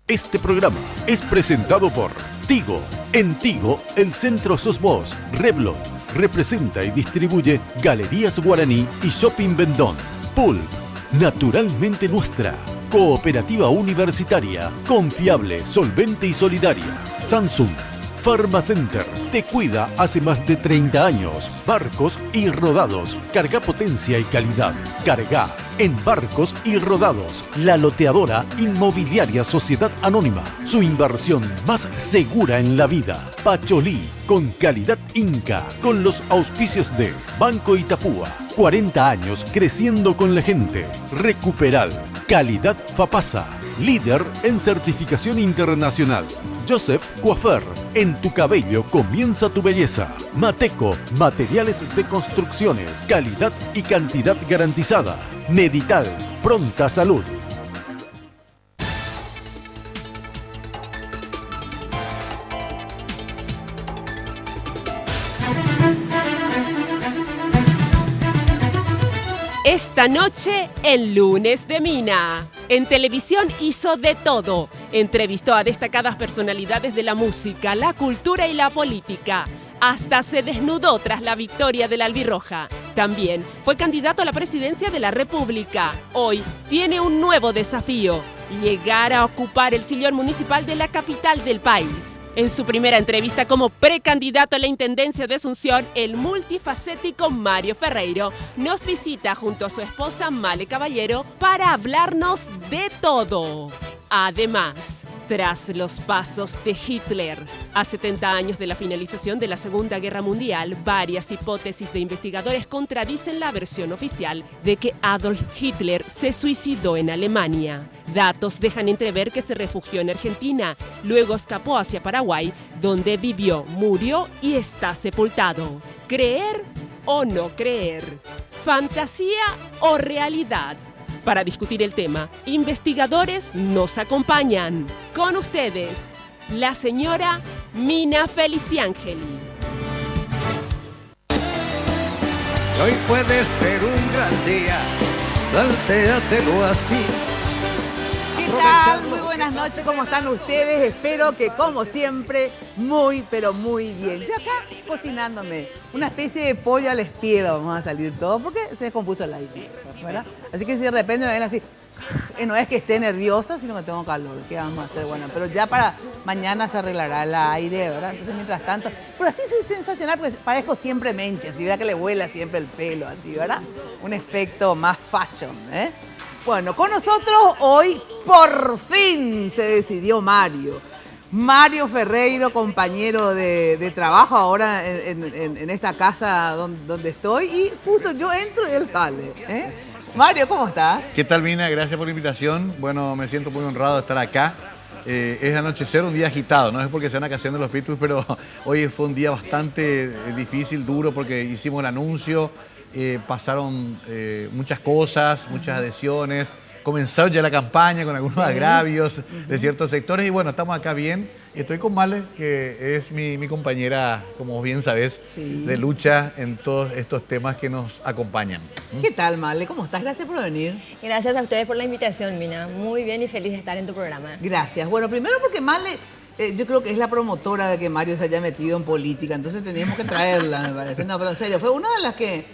Este programa es presentado por Tigo. En Tigo, el centro sos vos. Revlon representa y distribuye Galerías Guaraní y Shopping Vendón. Pulp, naturalmente nuestra. Cooperativa universitaria, confiable, solvente y solidaria. Samsung. Pharmacenter, te cuida hace más de 30 años. Barcos y Rodados, carga potencia y calidad. Carga en Barcos y Rodados. La loteadora inmobiliaria Sociedad Anónima, su inversión más segura en la vida. Pacholí, con calidad Inca, con los auspicios de Banco Itapúa. 40 años creciendo con la gente. Recuperal, calidad Fapasa, líder en certificación internacional. Joseph Coiffeur, en tu cabello comienza tu belleza. Mateco, materiales de construcciones, calidad y cantidad garantizada. Medital, pronta salud. Esta noche, el Lunes de Mina. En televisión hizo de todo. Entrevistó a destacadas personalidades de la música, la cultura y la política. Hasta se desnudó tras la victoria de la albirroja. También fue candidato a la presidencia de la República. Hoy tiene un nuevo desafío: llegar a ocupar el sillón municipal de la capital del país. En su primera entrevista como precandidato a la Intendencia de Asunción, el multifacético Mario Ferreiro nos visita junto a su esposa Male Caballero para hablarnos de todo. Además, tras los pasos de Hitler, a 70 años de la finalización de la Segunda Guerra Mundial, varias hipótesis de investigadores contradicen la versión oficial de que Adolf Hitler se suicidó en Alemania. Datos dejan entrever que se refugió en Argentina, luego escapó hacia Paraguay, donde vivió, murió y está sepultado. ¿Creer o no creer? ¿Fantasía o realidad? Para discutir el tema, investigadores nos acompañan. Con ustedes, la señora Mina Feliciangeli. Hoy puede ser un gran día, plantéatelo así. ¿Qué tal? Muy buenas noches, ¿cómo están ustedes? Espero que, como siempre, muy, pero muy bien. Yo acá cocinándome una especie de pollo al espiedo, vamos a salir todos, porque se descompuso el aire, ¿verdad? Así que si de repente me ven así, no es que esté nerviosa, sino que tengo calor. ¿Qué vamos a hacer? Bueno, pero ya para mañana se arreglará el aire, ¿verdad? Entonces, mientras tanto, pero así es sensacional, porque parezco siempre Menche, así, ¿verdad? Que le vuela siempre el pelo, así, ¿verdad? Un efecto más fashion, ¿eh? Bueno, con nosotros hoy por fin se decidió Mario. Mario Ferreiro, compañero de trabajo ahora en esta casa donde estoy, y justo yo entro y él sale, ¿eh? Mario, ¿cómo estás? ¿Qué tal, Mina? Gracias por la invitación. Bueno, me siento muy honrado de estar acá. Es anochecer, un día agitado, no es porque sea una canción de los Beatles, pero hoy fue un día bastante difícil, duro, porque hicimos el anuncio. Pasaron muchas cosas, muchas adhesiones, comenzó ya la campaña con algunos agravios de ciertos sectores y bueno, estamos acá bien. Y estoy con Male, que es mi compañera, como bien sabes, de lucha en todos estos temas que nos acompañan. ¿Qué tal, Male? ¿Cómo estás? Gracias por venir. Gracias a ustedes por la invitación, Mina. Muy bien y feliz de estar en tu programa. Gracias. Bueno, primero porque Male... yo creo que es la promotora de que Mario se haya metido en política, entonces teníamos que traerla, me parece. No, pero en serio, fue una de las que,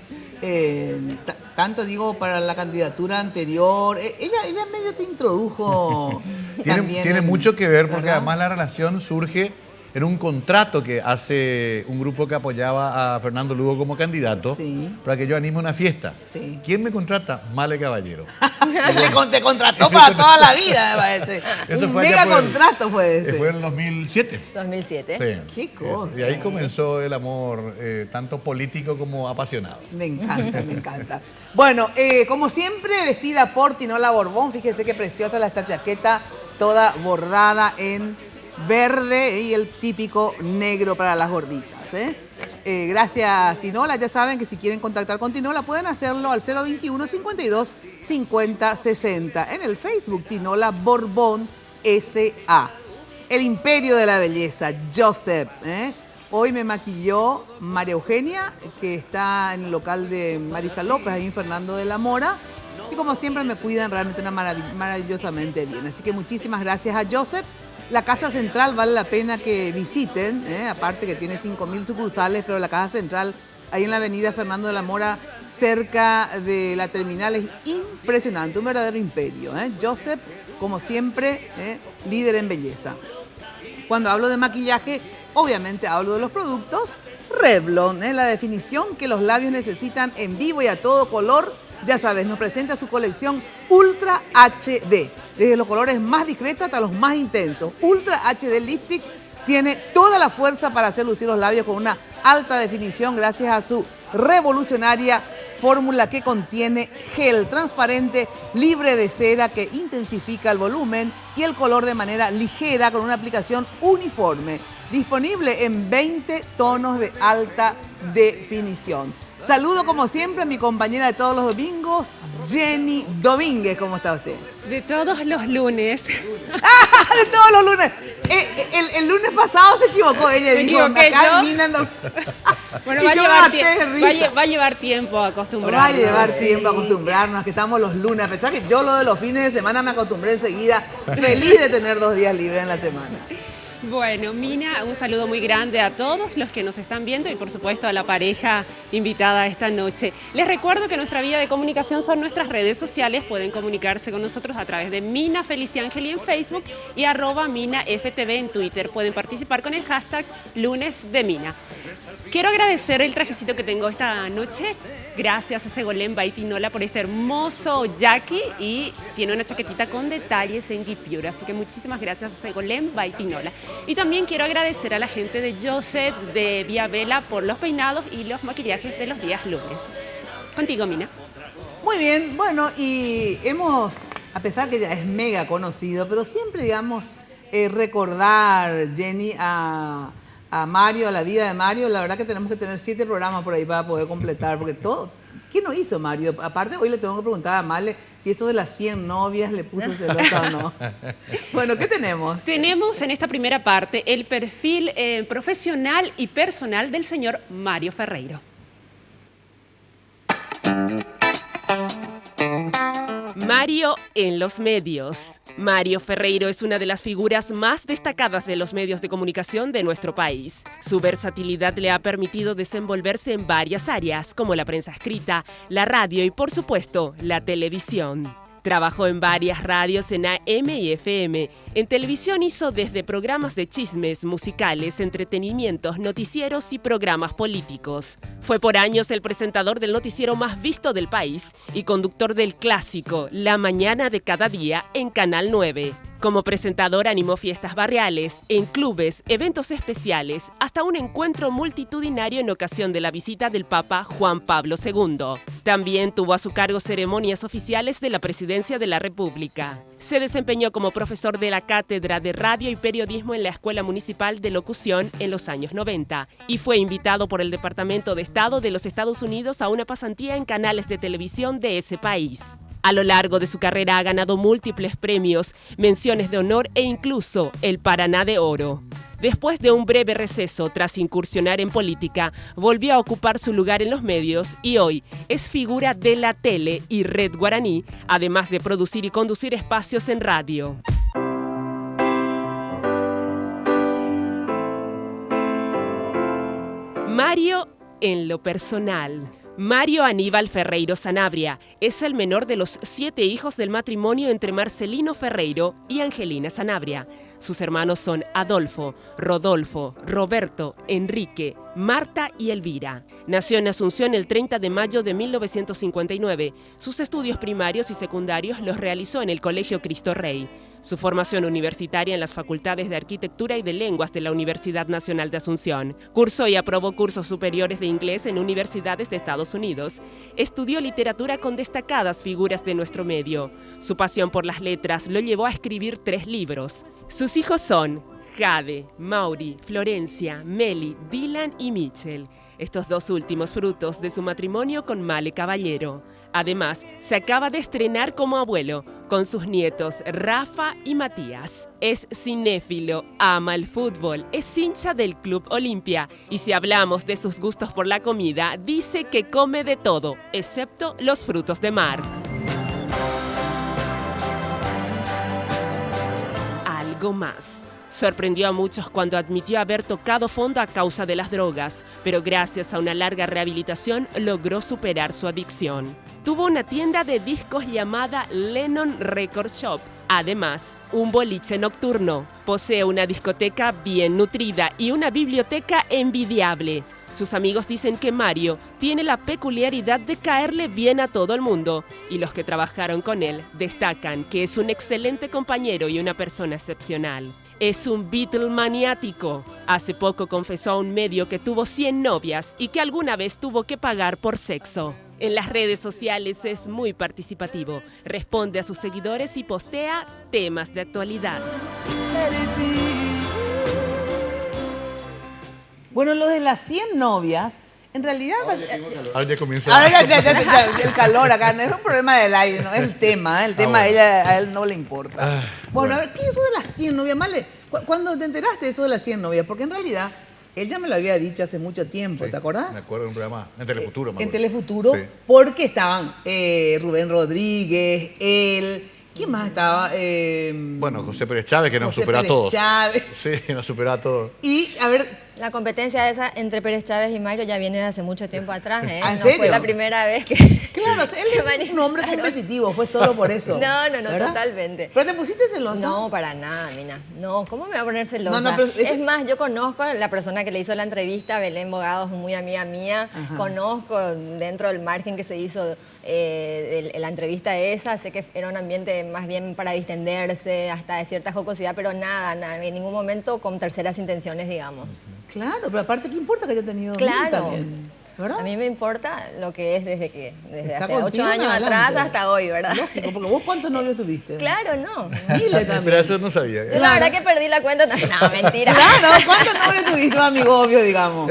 tanto digo, para la candidatura anterior, ella medio te introdujo también. Tiene mucho que ver porque ¿verdad? además la relación surge en un contrato que hace un grupo que apoyaba a Fernando Lugo como candidato para que yo anime una fiesta. Sí. ¿Quién me contrata? Male Caballero. Te contrató para toda la vida, me parece. Eso Un fue mega allá contrato fue ese. Fue en el 2007. 2007. Sí. Qué cosa. Y ahí comenzó el amor, tanto político como apasionado. Me encanta, me encanta. Bueno, como siempre, vestida por Tinola Borbón. Fíjese qué preciosa esta chaqueta, toda bordada en verde y el típico negro para las gorditas, ¿eh? Gracias, Tinola. Ya saben que si quieren contactar con Tinola pueden hacerlo al 021 52 50 60 en el Facebook Tinola Borbón S.A. El imperio de la belleza, Joseph, ¿eh? Hoy me maquilló María Eugenia, que está en el local de Mariscal López, ahí en Fernando de la Mora. y como siempre me cuidan realmente maravillosamente bien. Así que muchísimas gracias a Joseph. La Casa Central vale la pena que visiten, aparte que tiene 5.000 sucursales, pero la Casa Central ahí en la avenida Fernando de la Mora, cerca de la terminal, es impresionante, un verdadero imperio. Joseph, como siempre, líder en belleza. Cuando hablo de maquillaje, obviamente hablo de los productos Revlon, la definición que los labios necesitan en vivo y a todo color. Ya sabes, nos presenta su colección Ultra HD, desde los colores más discretos hasta los más intensos. Ultra HD Lipstick tiene toda la fuerza para hacer lucir los labios con una alta definición gracias a su revolucionaria fórmula que contiene gel transparente libre de cera que intensifica el volumen y el color de manera ligera con una aplicación uniforme. Disponible en 20 tonos de alta definición. Saludo como siempre a mi compañera de todos los domingos, Jenny Domínguez. ¿Cómo está usted? De todos los lunes. ¡Ah! De todos los lunes. El lunes pasado se equivocó ella. Me equivoqué, acá ¿no? Bueno, va a llevar tiempo a acostumbrarnos. Va a llevar tiempo a acostumbrarnos, que estamos los lunes. A pesar que yo lo de los fines de semana me acostumbré enseguida. Feliz de tener 2 días libres en la semana. Bueno, Mina, un saludo muy grande a todos los que nos están viendo y por supuesto a la pareja invitada esta noche. Les recuerdo que nuestra vía de comunicación son nuestras redes sociales. Pueden comunicarse con nosotros a través de Mina Feliciangeli en Facebook y @MinaFTV en Twitter. Pueden participar con el hashtag Lunes de Mina. Quiero agradecer el trajecito que tengo esta noche. Gracias a Segolén Baitinola por este hermoso jackie y tiene una chaquetita con detalles en guipure. Así que muchísimas gracias a Segolén Baitinola. Y también quiero agradecer a la gente de Joseph de Vía Vela por los peinados y los maquillajes de los días lunes. Contigo, Mina. Muy bien, bueno, y hemos, a pesar que ya es mega conocido, pero siempre, digamos, recordar, Jenny, a Mario, a la vida de Mario. La verdad que tenemos que tener 7 programas por ahí para poder completar, porque todo... ¿Qué no hizo Mario? Aparte, hoy le tengo que preguntar a Male si eso de las 100 novias le puso celosa o no. Bueno, ¿qué tenemos? Tenemos en esta primera parte el perfil profesional y personal del señor Mario Ferreiro. Mario en los medios. Mario Ferreiro es una de las figuras más destacadas de los medios de comunicación de nuestro país. Su versatilidad le ha permitido desenvolverse en varias áreas, como la prensa escrita, la radio y, por supuesto, la televisión. Trabajó en varias radios en AM y FM. En televisión hizo desde programas de chismes, musicales, entretenimientos, noticieros y programas políticos. Fue por años el presentador del noticiero más visto del país y conductor del clásico La Mañana de Cada Día en Canal 9. Como presentador animó fiestas barriales, en clubes, eventos especiales, hasta un encuentro multitudinario en ocasión de la visita del Papa Juan Pablo II. También tuvo a su cargo ceremonias oficiales de la Presidencia de la República. Se desempeñó como profesor de la Cátedra de Radio y Periodismo en la Escuela Municipal de Locución en los años 90 y fue invitado por el Departamento de Estado de los Estados Unidos a una pasantía en canales de televisión de ese país. A lo largo de su carrera ha ganado múltiples premios, menciones de honor e incluso el Paraná de Oro. Después de un breve receso tras incursionar en política, volvió a ocupar su lugar en los medios y hoy es figura de la tele y Red Guaraní, además de producir y conducir espacios en radio. Mario en lo personal. Mario Aníbal Ferreiro Sanabria es el menor de los 7 hijos del matrimonio entre Marcelino Ferreiro y Angelina Sanabria. Sus hermanos son Adolfo, Rodolfo, Roberto, Enrique, Marta y Elvira. Nació en Asunción el 30 de mayo de 1959. Sus estudios primarios y secundarios los realizó en el Colegio Cristo Rey. Su formación universitaria en las Facultades de Arquitectura y de Lenguas de la Universidad Nacional de Asunción. Cursó y aprobó cursos superiores de inglés en universidades de Estados Unidos. Estudió literatura con destacadas figuras de nuestro medio. Su pasión por las letras lo llevó a escribir 3 libros. Sus hijos son Jade, Mauri, Florencia, Meli, Dylan y Mitchell. Estos 2 últimos frutos de su matrimonio con Male Caballero. Además, se acaba de estrenar como abuelo con sus nietos Rafa y Matías. Es cinéfilo, ama el fútbol, es hincha del Club Olimpia y si hablamos de sus gustos por la comida, dice que come de todo, excepto los frutos de mar. algo más. Sorprendió a muchos cuando admitió haber tocado fondo a causa de las drogas, pero gracias a una larga rehabilitación logró superar su adicción. Tuvo una tienda de discos llamada Lennon Record Shop. Además, un boliche nocturno. Posee una discoteca bien nutrida y una biblioteca envidiable. Sus amigos dicen que Mario tiene la peculiaridad de caerle bien a todo el mundo, y los que trabajaron con él destacan que es un excelente compañero y una persona excepcional. Es un Beatle maniático. Hace poco confesó a un medio que tuvo 100 novias y que alguna vez tuvo que pagar por sexo. En las redes sociales es muy participativo, responde a sus seguidores y postea temas de actualidad. Bueno, lo de las 100 novias, en realidad... Ahora ya comienza. Ahora ya, el calor acá, no es un problema del aire, no es el tema. El tema bueno. a él no le importa. Bueno, bueno. a ver, ¿qué es eso de las 100 novias? Male, ¿cuándo te enteraste de eso de las 100 novias? Porque en realidad, él ya me lo había dicho hace mucho tiempo, Sí, ¿te acordás? Me acuerdo de un programa en Telefuturo. En Telefuturo, Sí. porque estaban Rubén Rodríguez, él... ¿Quién más estaba? Bueno, José Pérez Chávez, que nos José superó a Pérez todos. Chávez. Sí, nos superó a todos. Y, a ver... La competencia esa entre Pérez Chávez y Mario ya viene de hace mucho tiempo atrás, ¿eh? ¿En No serio? fue la primera vez que... Claro, él es un hombre competitivo, fue solo por eso. No, ¿verdad? totalmente. ¿Pero te pusiste celosa? No, para nada, Mina. No, ¿cómo me voy a poner celosa? No, pero es más, yo conozco a la persona que le hizo la entrevista, Belén Bogados, muy amiga mía. Ajá. Conozco dentro del margen que se hizo la entrevista esa. Sé que era un ambiente más bien para distenderse, hasta de cierta jocosidad, pero nada, en ningún momento con terceras intenciones, digamos. Claro, pero aparte, ¿qué importa que haya tenido Claro. también? ¿Verdad? A mí me importa lo que es desde Está hace 8 contigo en años adelante. atrás hasta hoy, ¿verdad? Lógico, porque vos ¿cuántos novios tuviste? Claro, no. Miles también. Pero eso no sabía. Yo la verdad que perdí la cuenta. No, mentira. Claro, ¿cuántos novios tuviste, amigo obvio, digamos?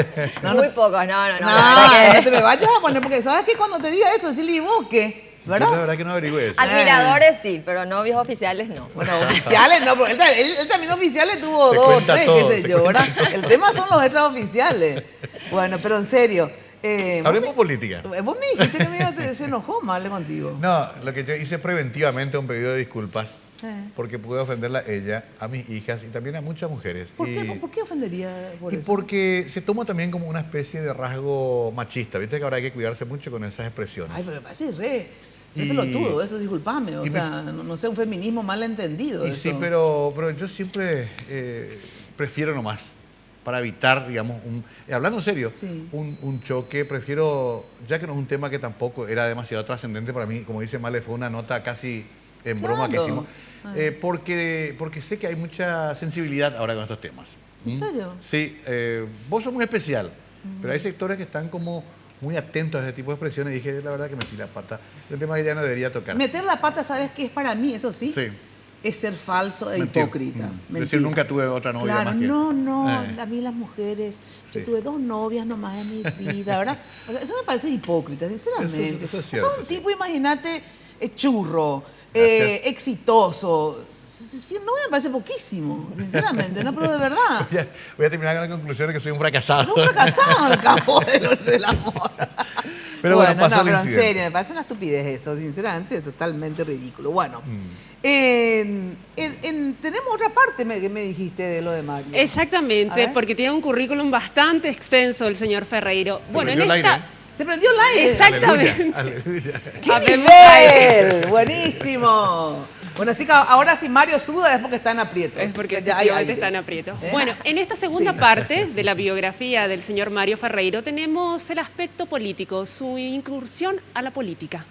Muy pocos, no. No, la verdad no te me vayas a poner, porque sabes que cuando te diga eso, decirle, ¿y vos qué? Yo la ¿Verdad? verdad que no averigüé eso. Admiradores sí, pero novios oficiales no. Bueno, oficiales no, porque él también oficiales tuvo Se 2 o cuenta 3, todo, qué sé se yo, cuenta ¿verdad? El tema son los extraoficiales. Bueno, pero en serio. Hablemos política. Vos me dijiste que me se enojó mal contigo. No, lo que yo hice preventivamente un pedido de disculpas porque pude ofenderla a ella, a mis hijas y también a muchas mujeres. ¿Por qué ofendería por Y eso? porque se toma también como una especie de rasgo machista. Viste que ahora hay que cuidarse mucho con esas expresiones. Ay, pero me parece re Y- pelotudo eso, disculpame. O y sea, no sé, un feminismo mal entendido. Y eso. sí, pero yo siempre prefiero nomás, para evitar, digamos, hablando en serio, Sí. un choque, prefiero, ya que no es un tema que tampoco era demasiado trascendente para mí, como dice Male, fue una nota casi en broma que Claro. hicimos, porque sé que hay mucha sensibilidad ahora con estos temas. ¿En serio? Sí, vos sos muy especial, pero hay sectores que están como muy atentos a ese tipo de expresiones y dije, la verdad que metí la pata. Es un tema que ya no debería tocar. Meter la pata, ¿sabes qué es para mí? Eso sí. Sí. Es ser falso e Mentir. hipócrita. Es Mentira. decir, nunca tuve otra novia Claro, más que... no, Eh. a mí las mujeres, yo Sí. tuve 2 novias nomás en mi vida, ¿verdad? O sea, eso me parece hipócrita, sinceramente. Eso es cierto, un sí. tipo, imagínate, churro, Gracias. exitoso. 100 novias me parece poquísimo, sinceramente, no, pero de verdad. Voy a terminar con la conclusión de que soy un fracasado. Un fracasado al cabo del amor. Pero bueno, pasó el pero en incidente. serio, me parece una estupidez eso, sinceramente, es totalmente ridículo. Bueno, Mm. tenemos otra parte que me dijiste de lo de Mario. A Exactamente, ver. porque tiene un currículum bastante extenso el señor Ferreiro. Se Bueno, en prendió el esta... aire, Se prendió el aire. Exactamente. Aleluya. ¡Qué Habemos nivel! Buenísimo. Bueno, así que ahora si Mario suda es porque está en aprietos. Es porque ya hay efectivamente aire. están aprietos. ¿Eh? Bueno, en esta segunda Sí. parte de la biografía del señor Mario Ferreiro tenemos el aspecto político, su incursión a la política.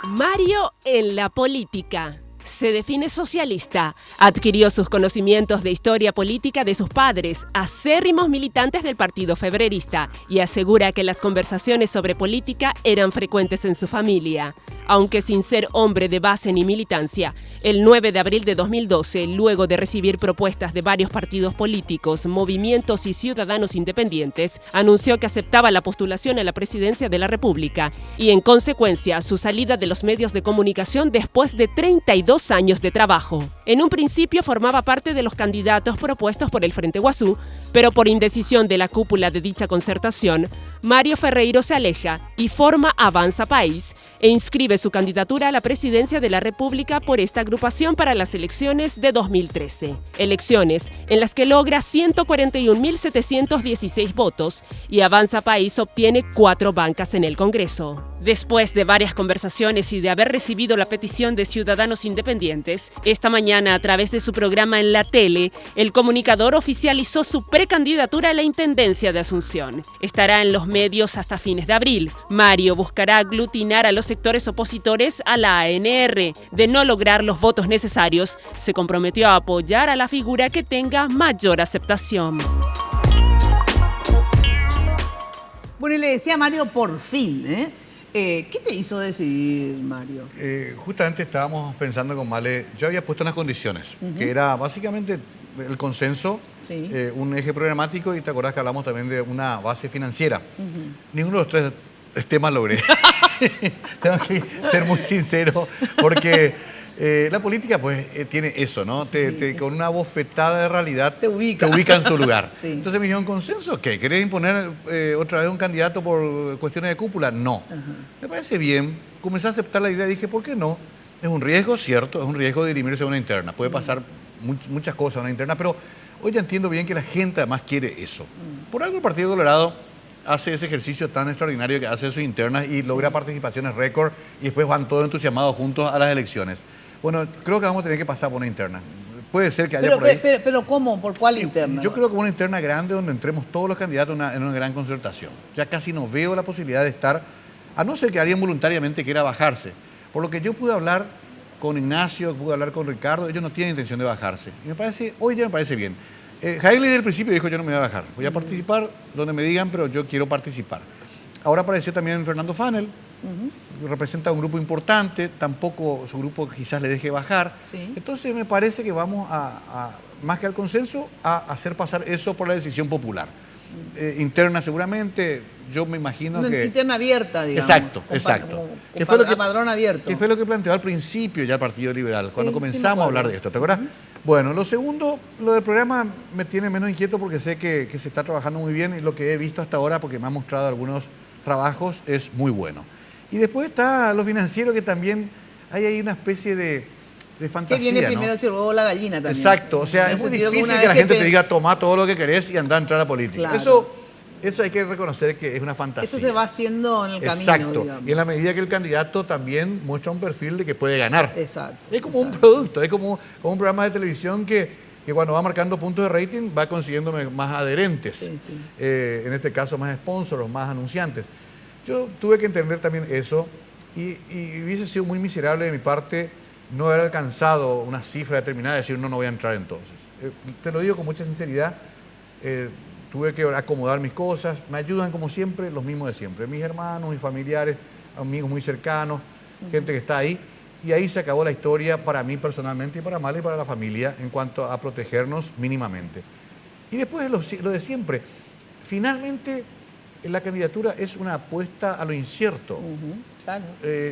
Mario en la política. Se define socialista. Adquirió sus conocimientos de historia política de sus padres, acérrimos militantes del Partido Febrerista, y asegura que las conversaciones sobre política eran frecuentes en su familia. Aunque sin ser hombre de base ni militancia, el 9 de abril de 2012, luego de recibir propuestas de varios partidos políticos, movimientos y ciudadanos independientes, anunció que aceptaba la postulación a la presidencia de la República y, en consecuencia, su salida de los medios de comunicación después de 32 años de trabajo. En un principio formaba parte de los candidatos propuestos por el Frente Guazú, pero por indecisión de la cúpula de dicha concertación, Mario Ferreiro se aleja y forma Avanza País e inscribe su candidatura a la presidencia de la República por esta agrupación para las elecciones de 2013. Elecciones en las que logra 141.716 votos y Avanza País obtiene 4 bancas en el Congreso. Después de varias conversaciones y de haber recibido la petición de Ciudadanos Independientes, esta mañana a través de su programa en la tele, el comunicador oficializó su precandidatura a la Intendencia de Asunción. Estará en los medios hasta fines de abril. Mario buscará aglutinar a los sectores opositores a la ANR. De no lograr los votos necesarios, se comprometió a apoyar a la figura que tenga mayor aceptación. Bueno, y le decía a Mario, por fin, ¿qué te hizo decidir, Mario? Justamente estábamos pensando con Male, yo había puesto unas condiciones, que era básicamente el consenso, Sí. Un eje programático y te acordás que hablamos también de una base financiera. Ninguno de los tres temas logré. Tengo que ser muy sincero porque la política pues tiene eso, ¿no? Sí. Con una bofetada de realidad Te ubica. en tu lugar. Sí. Entonces me dijeron, ¿consenso qué? ¿Querés imponer otra vez un candidato por cuestiones de cúpula? No. Me parece bien. Comencé a aceptar la idea y dije, ¿por qué no? Es un riesgo, cierto, es un riesgo de dirimirse a una interna. Puede pasar muchas cosas a una interna, pero hoy ya entiendo bien que la gente además quiere eso. Por algo el Partido Colorado hace ese ejercicio tan extraordinario que hace sus internas y logra participaciones récord y después van todos entusiasmados juntos a las elecciones. Bueno, creo que vamos a tener que pasar por una interna. Puede ser que haya por ahí. Pero ¿cómo? ¿Por cuál interna? Yo creo que una interna grande donde entremos todos los candidatos en una gran concertación. Ya casi no veo la posibilidad de estar, a no ser que alguien voluntariamente quiera bajarse. Por lo que yo pude hablar con Ignacio, pude hablar con Ricardo, ellos no tienen intención de bajarse. Y hoy ya me parece bien. Jaime desde el principio dijo, yo no me voy a bajar, voy a participar donde me digan, pero yo quiero participar. Ahora apareció también Fernando Fanel, representa un grupo importante, tampoco su grupo quizás le deje bajar. Sí. Entonces me parece que vamos más que al consenso, a hacer pasar eso por la decisión popular. Interna seguramente, yo me imagino una que... interna abierta, digamos. Exacto. Que fue lo que padrón abierto. Que fue lo que planteó al principio ya el Partido Liberal, cuando Sí, comenzamos a hablar de esto, ¿te acuerdas? Bueno, lo segundo, lo del programa me tiene menos inquieto porque sé que se está trabajando muy bien y lo que he visto hasta ahora, porque me han mostrado algunos trabajos, es muy bueno. Y después está lo financiero, que también hay ahí una especie de fantasía, que viene ¿no? primero si el huevo o la gallina también. Exacto, o sea, En es el muy sentido difícil una que la vez gente te diga, toma todo lo que querés y anda a entrar a política. Claro. Eso hay que reconocer que es una fantasía. Eso se va haciendo en el camino, Exacto, digamos. y en la medida que el candidato también muestra un perfil de que puede ganar. Exacto. Es como un producto, es como un programa de televisión que cuando va marcando puntos de rating va consiguiendo más adherentes. Sí, sí. En este caso más sponsors, más anunciantes. Yo tuve que entender también eso y hubiese sido muy miserable de mi parte no haber alcanzado una cifra determinada y decir no voy a entrar entonces. Te lo digo con mucha sinceridad, tuve que acomodar mis cosas, me ayudan como siempre los mismos de siempre, mis hermanos, mis familiares, amigos muy cercanos, gente que está ahí. Y ahí se acabó la historia para mí personalmente y para Male y para la familia en cuanto a protegernos mínimamente. Y después lo de siempre. Finalmente, la candidatura es una apuesta a lo incierto. Claro.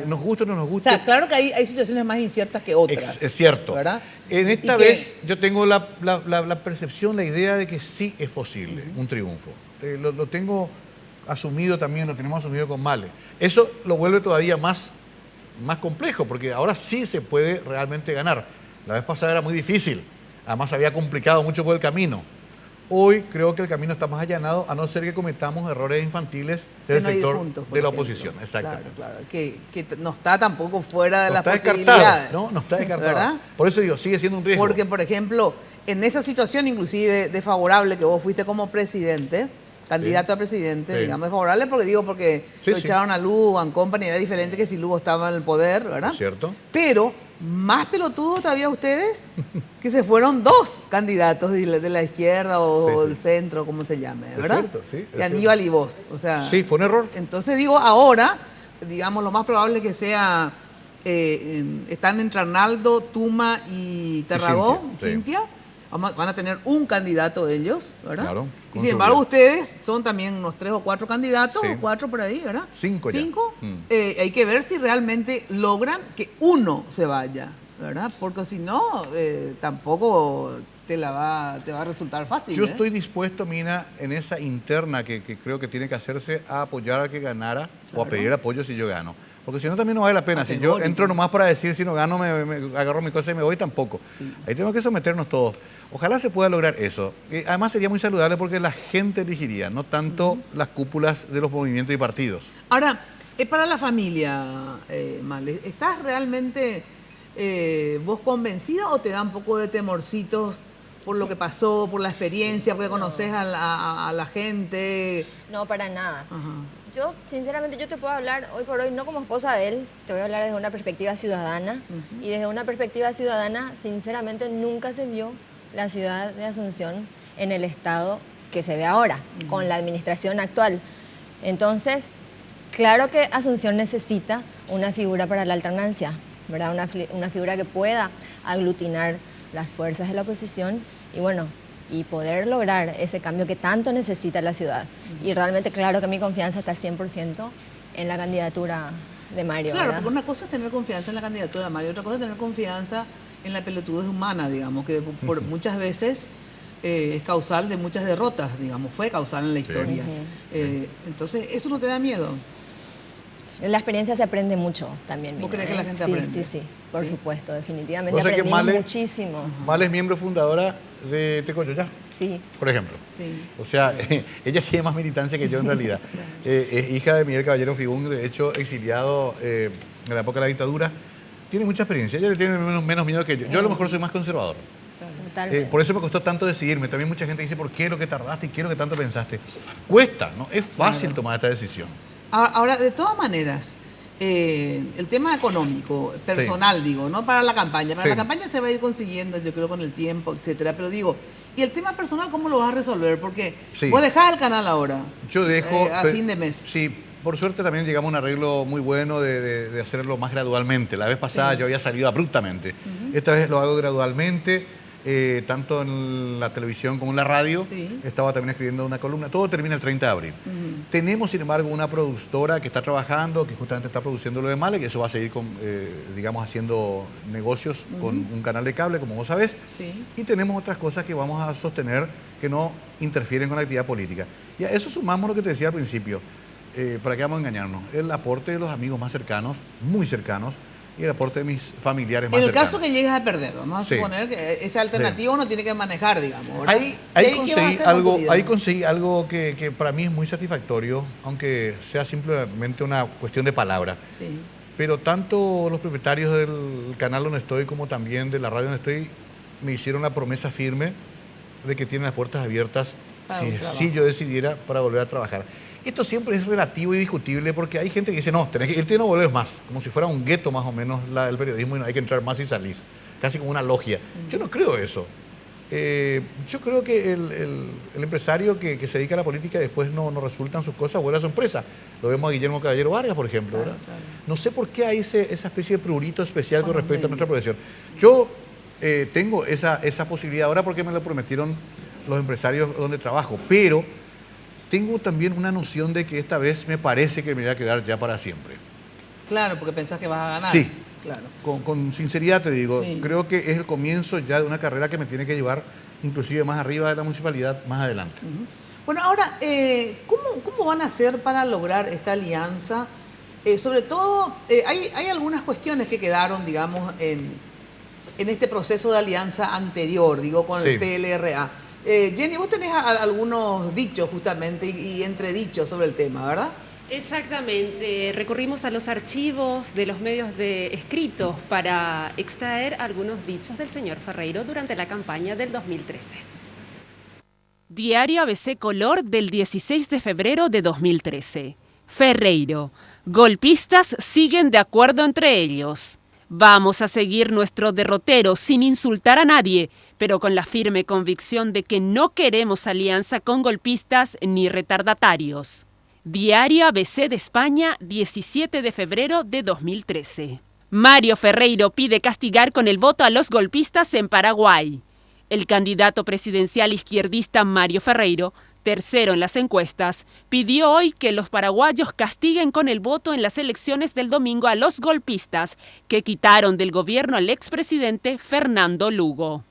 Nos gusta o no nos gusta. O sea, claro que hay situaciones más inciertas que otras. Es cierto. ¿Verdad? En esta Y vez yo tengo la percepción, la idea de que sí es posible un triunfo. Lo tengo asumido también, lo tenemos asumido con Male. Eso lo vuelve todavía más complejo, porque ahora sí se puede realmente ganar. La vez pasada era muy difícil, además había complicado mucho por el camino. Hoy creo que el camino está más allanado, a no ser que cometamos errores infantiles del no ir sector juntos, por de la ejemplo. oposición. Exactamente. Claro. Que no está tampoco fuera de No las está posibilidades. descartado, no está descartado. ¿Verdad? Por eso digo, sigue siendo un riesgo. Porque, por ejemplo, en esa situación inclusive desfavorable que vos fuiste como presidente, candidato a presidente, Sí. digamos, desfavorable porque Sí, lo sí. echaron a Lugo and Company, era diferente que si Lugo estaba en el poder, ¿verdad? ¿Es cierto? Pero más pelotudo todavía ustedes, que se fueron dos candidatos de la izquierda o Sí, sí. del centro, como se llame, Es ¿verdad? cierto, sí, es Y Aníbal y vos, o sea... Sí, fue un error. Entonces digo, ahora, digamos, lo más probable que sea, están entre Arnaldo, Tuma y Tarragó, Cintia, sí. Cintia. Van a tener un candidato ellos, ¿verdad? Claro, Y con sin embargo, seguridad. ustedes son también unos 3 o 4 candidatos, Sí. o 4 por ahí, ¿verdad? 5 ya. 5. Mm. Hay que ver si realmente logran que uno se vaya, ¿verdad? Porque si no, tampoco te va a resultar fácil. Yo estoy dispuesto, Mina, en esa interna que creo que tiene que hacerse, a apoyar al que ganara o a pedir apoyo si yo gano. Porque si no, también no vale la pena. Si yo entro nomás para decir si no gano, me agarro mi cosa y me voy, tampoco. Sí. Ahí tenemos que someternos todos. Ojalá se pueda lograr eso. Además sería muy saludable porque la gente elegiría, no tanto las cúpulas de los movimientos y partidos. Ahora, para la familia, Male, ¿estás realmente vos convencida o te da un poco de temorcitos por lo que pasó, por la experiencia, porque conoces a la gente? No, para nada. Ajá. Yo, sinceramente, yo te puedo hablar hoy por hoy, no como esposa de él, te voy a hablar desde una perspectiva ciudadana. Y desde una perspectiva ciudadana, sinceramente, nunca se vio la ciudad de Asunción en el estado que se ve ahora, con la administración actual. Entonces, claro que Asunción necesita una figura para la alternancia, ¿verdad? Una figura que pueda aglutinar las fuerzas de la oposición y bueno, y poder lograr ese cambio que tanto necesita la ciudad. Y realmente claro que mi confianza está 100% en la candidatura de Mario. Claro, ¿verdad? porque una cosa es tener confianza en la candidatura de Mario, otra cosa es tener confianza en la pelotudez humana, digamos, que por muchas veces es causal de muchas derrotas, digamos, fue causal en la historia. Entonces, ¿eso no te da miedo? La experiencia se aprende mucho también. ¿Vos crees que la gente aprende? Sí, por supuesto, definitivamente. O sea aprendimos que muchísimo. Male es miembro fundadora de Tecoyoyá, Sí. por ejemplo. Sí. O sea, ella tiene más militancia que yo en realidad. Es hija de Miguel Caballero Figún, de hecho exiliado en la época de la dictadura. Tiene mucha experiencia, ella le tiene menos miedo que yo. Yo a lo mejor soy más conservador. Totalmente. Por eso me costó tanto decidirme. También mucha gente dice, ¿por qué lo que tardaste y qué lo que tanto pensaste? Cuesta, ¿no? Es fácil tomar esta decisión. Ahora, de todas maneras, el tema económico, personal, digo, no para la campaña. Para la campaña se va a ir consiguiendo, yo creo, con el tiempo, etcétera. Pero digo, ¿y el tema personal cómo lo vas a resolver? Porque vos dejás el canal ahora. Yo dejo... a fin de mes. Sí, por suerte también llegamos a un arreglo muy bueno de hacerlo más gradualmente. La vez pasada yo había salido abruptamente. Esta vez lo hago gradualmente. Tanto en la televisión como en la radio, estaba también escribiendo una columna, todo termina el 30 de abril. Tenemos, sin embargo, una productora que está trabajando, que justamente está produciendo lo de Male, que eso va a seguir, digamos, haciendo negocios con un canal de cable, como vos sabés, y tenemos otras cosas que vamos a sostener que no interfieren con la actividad política. Y a eso sumamos lo que te decía al principio, para que vamos a engañarnos, el aporte de los amigos más cercanos, muy cercanos, y el aporte de mis familiares más cercanos. En el caso que llegues a perder, vamos a suponer que esa alternativa uno tiene que manejar, digamos. Ahí conseguí algo que para mí es muy satisfactorio, aunque sea simplemente una cuestión de palabra. Pero tanto los propietarios del canal donde estoy como también de la radio donde estoy me hicieron la promesa firme de que tienen las puertas abiertas si yo decidiera para volver a trabajar. Esto siempre es relativo y discutible porque hay gente que dice, no, tenés que irte y no volvés más. Como si fuera un gueto más o menos el periodismo y no hay que entrar más y salís. Casi como una logia. Yo no creo eso. Yo creo que el empresario que se dedica a la política y después no resultan sus cosas, vuelve a su empresa. Lo vemos a Guillermo Caballero Vargas, por ejemplo. ¿Verdad? No sé por qué hay esa especie de prurito especial con respecto a nuestra profesión. Yo tengo esa posibilidad ahora porque me lo prometieron los empresarios donde trabajo, pero tengo también una noción de que esta vez me parece que me voy a quedar ya para siempre. Claro, porque pensás que vas a ganar. Sí, claro. Con sinceridad te digo, creo que es el comienzo ya de una carrera que me tiene que llevar inclusive más arriba de la municipalidad más adelante. Bueno, ahora, ¿cómo van a hacer para lograr esta alianza? Sobre todo, hay algunas cuestiones que quedaron, digamos, en este proceso de alianza anterior, digo, con el PLRA. Jenny, vos tenés algunos dichos justamente y entredichos sobre el tema, ¿verdad? Exactamente. Recurrimos a los archivos de los medios de escritos para extraer algunos dichos del señor Ferreiro durante la campaña del 2013. Diario ABC Color del 16 de febrero de 2013. Ferreiro. Golpistas siguen de acuerdo entre ellos. Vamos a seguir nuestro derrotero sin insultar a nadie, pero con la firme convicción de que no queremos alianza con golpistas ni retardatarios. Diario ABC de España, 17 de febrero de 2013. Mario Ferreiro pide castigar con el voto a los golpistas en Paraguay. El candidato presidencial izquierdista Mario Ferreiro, tercero en las encuestas, pidió hoy que los paraguayos castiguen con el voto en las elecciones del domingo a los golpistas que quitaron del gobierno al expresidente Fernando Lugo.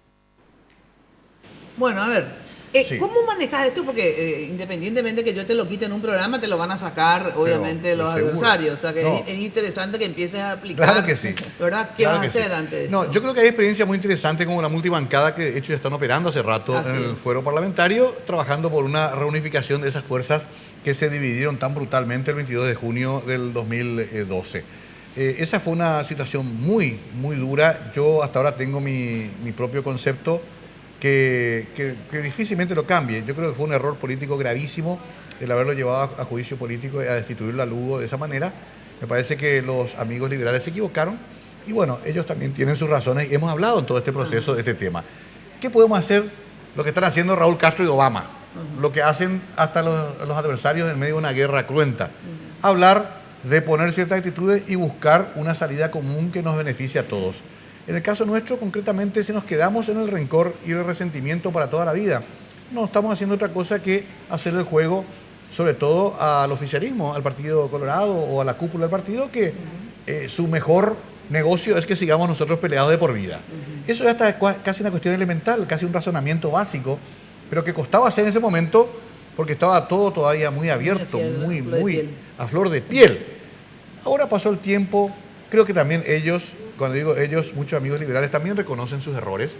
Bueno, a ver, Sí. ¿cómo manejas esto? Porque independientemente que yo te lo quite en un programa, te lo van a sacar, obviamente, los seguro. adversarios. O sea, que No. es interesante que empieces a aplicar. Claro que sí. ¿Verdad? ¿Qué Claro vas a que hacer sí. antes de No, esto? yo creo que hay experiencias muy interesantes como la multibancada que de hecho ya están operando hace rato Así en el es. fuero parlamentario, trabajando por una reunificación de esas fuerzas que se dividieron tan brutalmente el 22 de junio del 2012. Esa fue una situación muy, muy dura. Yo hasta ahora tengo mi propio concepto que difícilmente lo cambie. Yo creo que fue un error político gravísimo el haberlo llevado a juicio político y a destituirlo a Lugo de esa manera. Me parece que los amigos liberales se equivocaron y bueno, ellos también tienen sus razones y hemos hablado en todo este proceso de este tema. ¿Qué podemos hacer? Lo que están haciendo Raúl Castro y Obama, lo que hacen hasta los adversarios en medio de una guerra cruenta. Hablar de poner ciertas actitudes y buscar una salida común que nos beneficie a todos. En el caso nuestro, concretamente, si nos quedamos en el rencor y el resentimiento para toda la vida, no estamos haciendo otra cosa que hacer el juego, sobre todo al oficialismo, al Partido Colorado o a la cúpula del partido, que su mejor negocio es que sigamos nosotros peleados de por vida. Eso ya está casi una cuestión elemental, casi un razonamiento básico, pero que costaba hacer en ese momento porque estaba todo todavía muy abierto, muy a flor de piel. Ahora pasó el tiempo, creo que también ellos, cuando digo ellos, muchos amigos liberales también reconocen sus errores.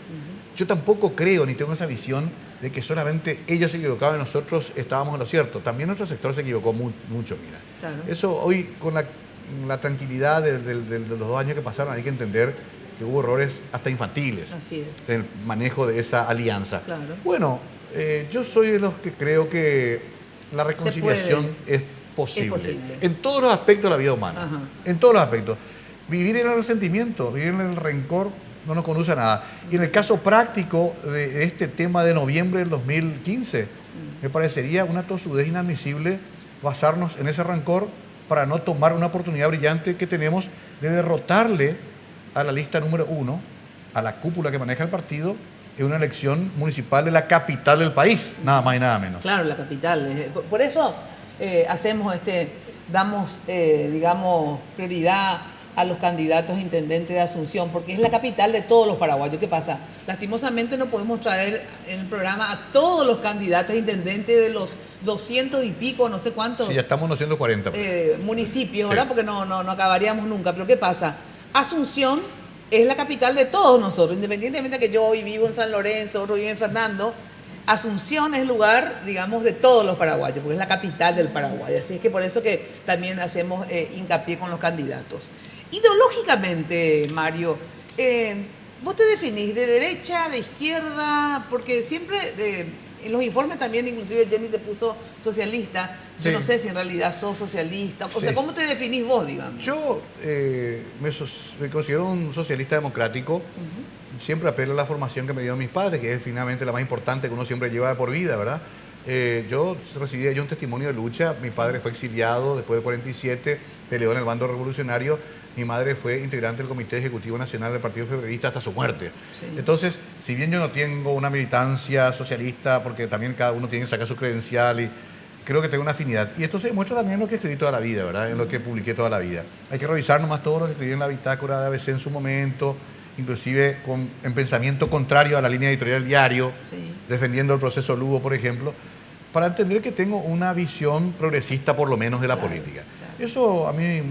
Yo tampoco creo ni tengo esa visión de que solamente ellos se equivocaban y nosotros estábamos en lo cierto. También nuestro sector se equivocó mucho, mira. Claro. Eso hoy, con la tranquilidad de los 2 años que pasaron, hay que entender que hubo errores hasta infantiles Así es. en el manejo de esa alianza. Claro. Bueno, yo soy de los que creo que la reconciliación es posible. Es posible. En todos los aspectos de la vida humana. Ajá. En todos los aspectos. Vivir en el resentimiento, vivir en el rencor no nos conduce a nada. Y en el caso práctico de este tema de noviembre del 2015, me parecería una tosudez inadmisible basarnos en ese rencor para no tomar una oportunidad brillante que tenemos de derrotarle a la lista número 1, a la cúpula que maneja el partido, en una elección municipal de la capital del país, nada más y nada menos. Claro, la capital. Por eso damos, digamos, prioridad a los candidatos a intendente de Asunción, porque es la capital de todos los paraguayos. ¿Qué pasa? Lastimosamente no podemos traer en el programa a todos los candidatos a intendente de los 200 y pico, no sé cuántos Sí, ya estamos en los 140. municipios, ¿verdad? Sí. Porque no acabaríamos nunca. Pero ¿qué pasa? Asunción es la capital de todos nosotros, independientemente de que yo hoy vivo en San Lorenzo, otro vive en Fernando. Asunción es el lugar, digamos, de todos los paraguayos, porque es la capital del Paraguay. Así es que por eso que también hacemos hincapié con los candidatos. Ideológicamente, Mario, ¿vos te definís de derecha, de izquierda? Porque siempre en los informes también, inclusive Jenny te puso socialista. Yo Sí. no sé si en realidad sos socialista. O sea, Sí. ¿cómo te definís vos, digamos? Yo me considero un socialista democrático. Siempre apelo a la formación que me dieron mis padres, que es finalmente la más importante que uno siempre lleva de por vida, ¿verdad? Yo recibí un testimonio de lucha. Mi padre fue exiliado después del 47, peleó en el bando revolucionario. Mi madre fue integrante del Comité Ejecutivo Nacional del Partido Febrerista hasta su muerte. Sí. Entonces, si bien yo no tengo una militancia socialista, porque también cada uno tiene que sacar su credencial y creo que tengo una afinidad. Y esto se demuestra también en lo que escribí toda la vida, ¿verdad? En lo que publiqué toda la vida. Hay que revisar nomás todo lo que escribí en la bitácora de ABC en su momento, inclusive en pensamiento contrario a la línea editorial del diario, Sí. defendiendo el proceso Lugo, por ejemplo, para entender que tengo una visión progresista, por lo menos, de la Claro, política. claro. Eso a mí,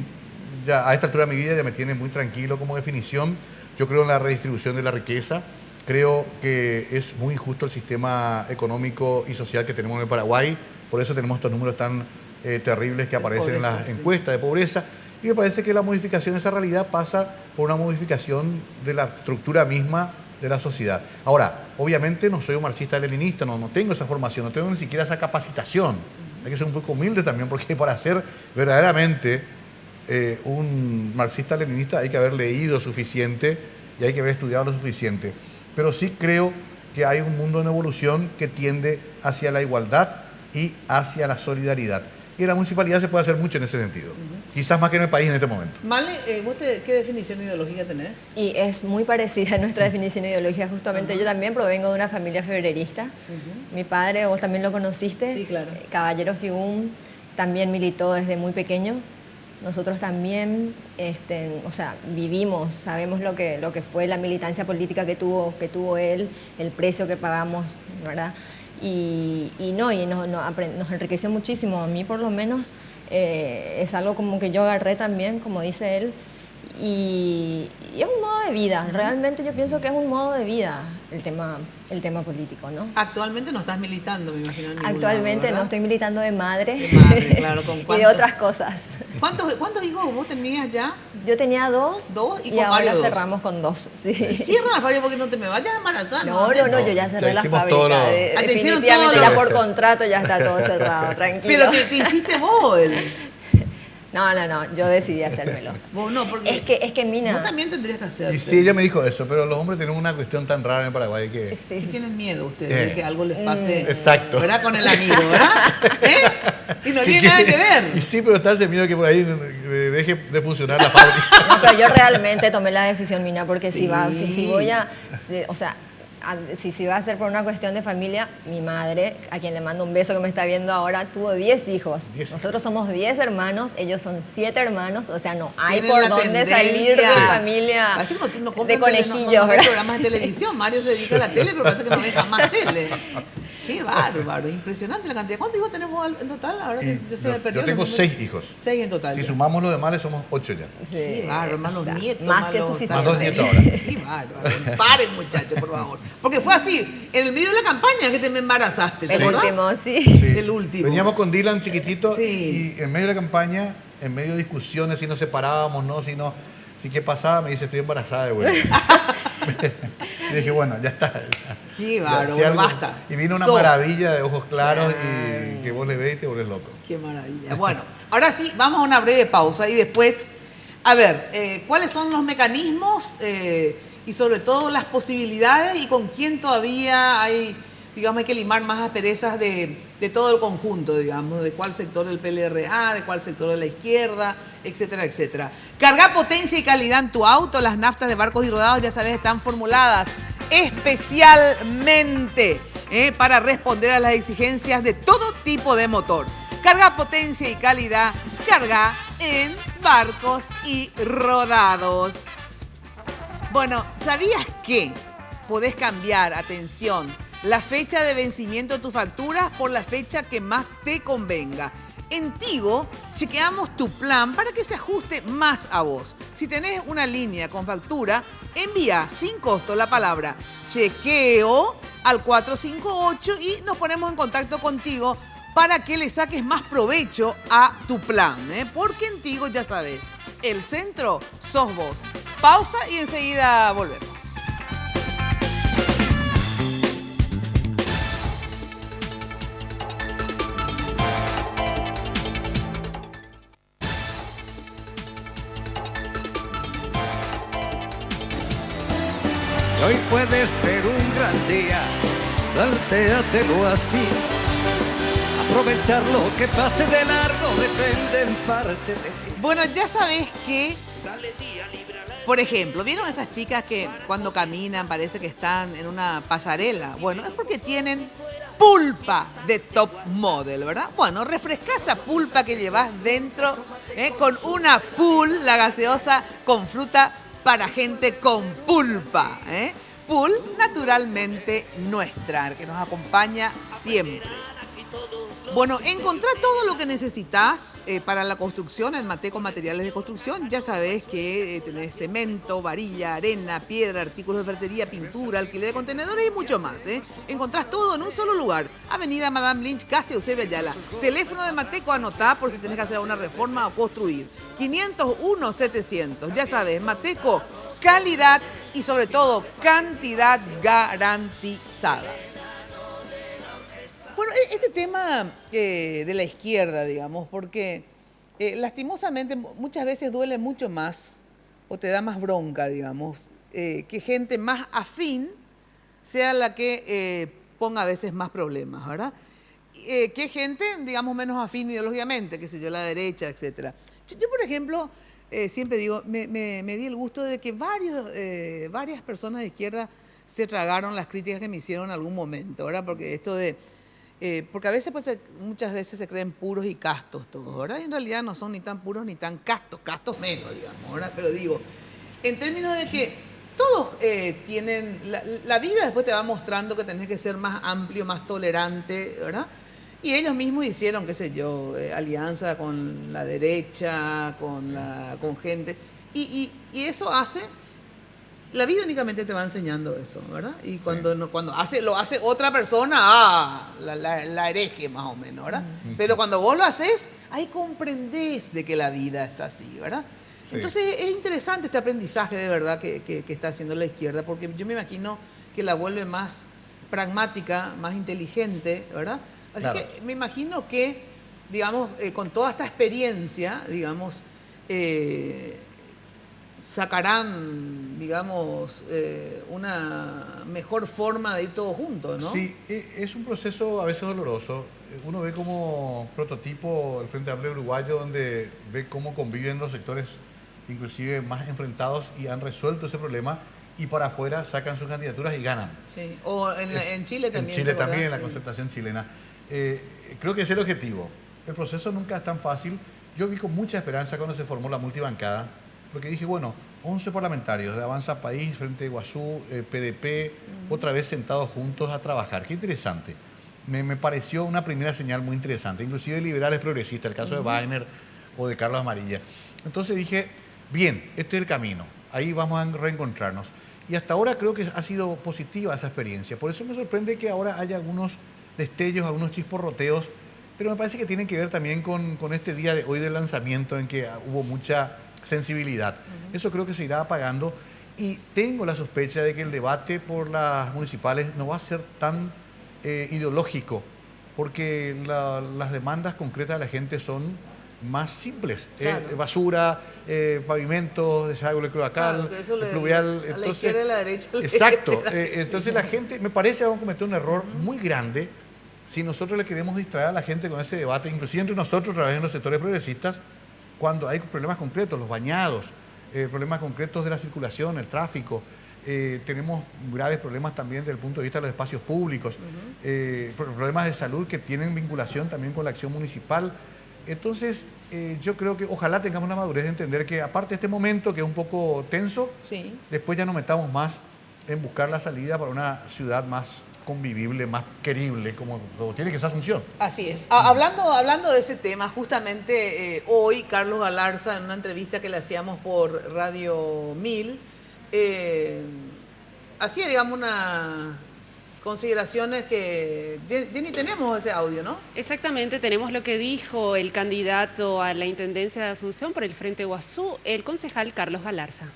ya a esta altura de mi vida, ya me tiene muy tranquilo como definición. Yo creo en la redistribución de la riqueza. Creo que es muy injusto el sistema económico y social que tenemos en el Paraguay. Por eso tenemos estos números tan terribles que De aparecen en pobreza, las sí. encuestas de pobreza. Y me parece que la modificación de esa realidad pasa por una modificación de la estructura misma de la sociedad. Ahora, obviamente no soy un marxista-leninista, no tengo esa formación, no tengo ni siquiera esa capacitación. Hay que ser un poco humilde también, porque para ser verdaderamente un marxista-leninista hay que haber leído suficiente y hay que haber estudiado lo suficiente. Pero sí creo que hay un mundo en evolución que tiende hacia la igualdad y hacia la solidaridad. Y en la municipalidad se puede hacer mucho en ese sentido. Quizás más que en el país en este momento. Male, ¿qué definición ideológica tenés? Y es muy parecida a nuestra definición ideológica. Justamente yo también provengo de una familia febrerista. Mi padre, vos también lo conociste. Sí, claro. Caballero Figún, también militó desde muy pequeño. Nosotros también, vivimos, sabemos lo que fue la militancia política que tuvo él, el precio que pagamos ¿verdad? Nos enriqueció muchísimo. A mí, por lo menos, es algo como que yo agarré también, como dice él, y es un modo de vida. Realmente yo pienso que es un modo de vida el tema político, ¿no? Actualmente no estás militando, me imagino. En ningún Actualmente lado, no estoy militando de madre, de madre, claro, ¿con y de otras cosas. ¿Cuántos hijos vos tenías ya? Yo tenía 2 y ahora dos. cerramos con 2. Sí. Cierra la fábrica porque no te me vayas a embarazar. No, yo ya cerré la hicimos fábrica. todo lo- Definitivamente ya por contrato ya está todo cerrado, tranquilo. Pero te hiciste vos No, yo decidí hacérmelo. Vos no, porque Es que Mina... vos también tendrías que hacerlo. Y sí, ella me dijo eso, pero los hombres tienen una cuestión tan rara en Paraguay que... Sí. Tienen miedo ustedes de que algo les pase. Exacto. ¿Verdad? Con el amigo, ¿verdad? Y no tiene nada que ver. Y sí, pero está ese miedo que por ahí deje de funcionar la fábrica. No, pero yo realmente tomé la decisión, Mina, porque si voy a... O sea, si va a ser por una cuestión de familia, mi madre, a quien le mando un beso que me está viendo ahora, tuvo 10 hijos. Nosotros somos 10 hermanos, ellos son 7 hermanos, o sea, no hay Tienen por la dónde tendencia. salir de familia Parece que no de compran conejillos, no ve ¿verdad? programas de televisión. Mario se dedica a la tele, pero parece que no ve jamás tele. Qué bárbaro, impresionante la cantidad. ¿Cuántos hijos tenemos en total? Ahora que Yo tengo 6 hijos. 6 en total. Si ya. sumamos los demás, somos 8 ya. Qué bárbaro, más los nietos. Más que los- suficiente. Más 2 nietos ahora. Qué bárbaro. Paren, muchachos, por favor. Porque fue así, en el medio de la campaña que te me embarazaste. ¿te El acordás? último, sí. Sí. El último. Veníamos con Dylan chiquitito Sí. y en medio de la campaña, en medio de discusiones, si nos separábamos, si qué pasaba, me dice, estoy embarazada de vuelta. Y dije, bueno, ya está. Qué Ya, bárbaro, si algo- basta. Y vino una So. maravilla de ojos claros y que vos le ves y te vuelves loco. Qué maravilla. Bueno, ahora sí, vamos a una breve pausa y después, a ver, ¿cuáles son los mecanismos y sobre todo las posibilidades y con quién todavía hay que limar más asperezas de todo el conjunto, digamos, de cuál sector del PLRA, de cuál sector de la izquierda, etcétera, etcétera. Carga potencia y calidad en tu auto. Las naftas de Barcos y Rodados, ya sabes, están formuladas especialmente para responder a las exigencias de todo tipo de motor. Carga potencia y calidad, carga en Barcos y Rodados. Bueno, ¿sabías que podés cambiar, atención, la fecha de vencimiento de tus facturas por la fecha que más te convenga? En Tigo, chequeamos tu plan para que se ajuste más a vos. Si tenés una línea con factura, envía sin costo la palabra chequeo al 458 y nos ponemos en contacto contigo para que le saques más provecho a tu plan. Porque en Tigo, ya sabes, el centro sos vos. Pausa y enseguida volvemos. Y hoy puede ser un gran día, plantéatelo así. Aprovechar lo que pase de largo depende en parte de ti. Bueno, ya sabes que, por ejemplo, ¿vieron esas chicas que cuando caminan parece que están en una pasarela? Bueno, es porque tienen pulpa de top model, ¿verdad? Bueno, refresca esa pulpa que llevas dentro con una Pool, la gaseosa con fruta para gente con pulpa. Pool, naturalmente nuestra, que nos acompaña siempre. Bueno, encontrá todo lo que necesitas para la construcción en Mateco Materiales de Construcción. Ya sabés que tenés cemento, varilla, arena, piedra, artículos de ferretería, pintura, alquiler de contenedores y mucho más. Encontrás todo en un solo lugar. Avenida Madame Lynch, casi Eusebio Ayala. Teléfono de Mateco, anotá por si tenés que hacer una reforma o construir. 501-700. Ya sabés, Mateco, calidad y sobre todo cantidad garantizadas. Bueno, este tema de la izquierda, digamos, porque lastimosamente muchas veces duele mucho más o te da más bronca, digamos, que gente más afín sea la que ponga a veces más problemas, ¿verdad? Que gente, digamos, menos afín ideológicamente, qué sé yo, la derecha, etcétera. Yo, por ejemplo, siempre digo, me di el gusto de que varias personas de izquierda se tragaron las críticas que me hicieron en algún momento, ¿verdad? Porque esto de... porque a veces, muchas veces se creen puros y castos todos, ¿verdad? Y en realidad no son ni tan puros ni tan castos, castos menos, digamos, ¿verdad? Pero digo, en términos de que todos tienen, la vida después te va mostrando que tenés que ser más amplio, más tolerante, ¿verdad? Y ellos mismos hicieron, qué sé yo, alianza con la derecha, con gente. Y eso hace, la vida únicamente te va enseñando eso, ¿verdad? Y cuando, lo hace otra persona, la hereje más o menos, ¿verdad? Pero cuando vos lo haces, ahí comprendés de que la vida es así, ¿verdad? Sí. Entonces es interesante este aprendizaje de verdad que está haciendo la izquierda, porque yo me imagino que la vuelve más pragmática, más inteligente, ¿verdad? Así claro. Que me imagino que, digamos, con toda esta experiencia, digamos, sacarán, digamos, una mejor forma de ir todos juntos, ¿no? Sí, es un proceso a veces doloroso. Uno ve como prototipo el Frente Amplio Uruguayo, donde ve cómo conviven los sectores inclusive más enfrentados y han resuelto ese problema, y para afuera sacan sus candidaturas y ganan. Sí, o en Chile también. En Chile también, en la concertación chilena. Creo que es el objetivo. El proceso nunca es tan fácil. Yo vi con mucha esperanza cuando se formó la multibancada, porque dije, bueno, 11 parlamentarios de Avanza País, Frente Iguazú, PDP, otra vez sentados juntos a trabajar. Qué interesante. Me pareció una primera señal muy interesante, inclusive liberales progresistas, el caso de Wagner o de Carlos Amarilla. Entonces dije, bien, este es el camino, ahí vamos a reencontrarnos. Y hasta ahora creo que ha sido positiva esa experiencia. Por eso me sorprende que ahora haya algunos destellos, algunos chisporroteos, pero me parece que tienen que ver también con este día de hoy del lanzamiento, en que hubo mucha sensibilidad. Eso creo que se irá apagando, y tengo la sospecha de que el debate por las municipales no va a ser tan ideológico, porque las demandas concretas de la gente son más simples. Claro. Basura, pavimentos, desagüe cloacal, claro, pluvial. A la izquierda y a la derecha. Exacto. Entonces la gente, me parece que vamos a cometer un error muy grande si nosotros le queremos distraer a la gente con ese debate, inclusive entre nosotros, a través de los sectores progresistas, cuando hay problemas concretos, los bañados, problemas concretos de la circulación, el tráfico. Tenemos graves problemas también desde el punto de vista de los espacios públicos, problemas de salud que tienen vinculación también con la acción municipal. Entonces, yo creo que ojalá tengamos la madurez de entender que, aparte de este momento que es un poco tenso, sí, después ya nos metamos más en buscar la salida para una ciudad más convivible, más querible, como tiene que ser Asunción. Así es. Hablando de ese tema, justamente hoy Carlos Galarza, en una entrevista que le hacíamos por Radio 1000, hacía, digamos, unas consideraciones que... Jenny, tenemos ese audio, ¿no? Exactamente, tenemos lo que dijo el candidato a la Intendencia de Asunción por el Frente Iguazú, el concejal Carlos Galarza.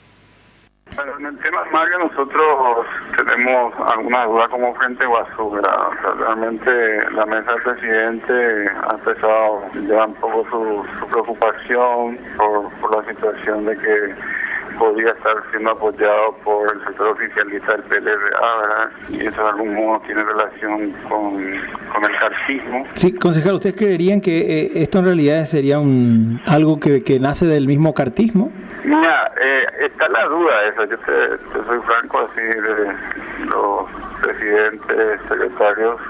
Bueno, en el tema más que nosotros tenemos alguna duda como Frente Iguazú, ¿verdad? O sea, realmente la mesa del presidente ha empezado ya un poco su preocupación por la situación de que podría estar siendo apoyado por el sector oficialista del PLRA, ¿verdad? Y eso de algún modo tiene relación con el cartismo. Sí, concejal, ¿ustedes creerían que esto en realidad sería algo que nace del mismo cartismo? Mira, está la duda esa. Yo te soy franco, así de los presidentes, secretarios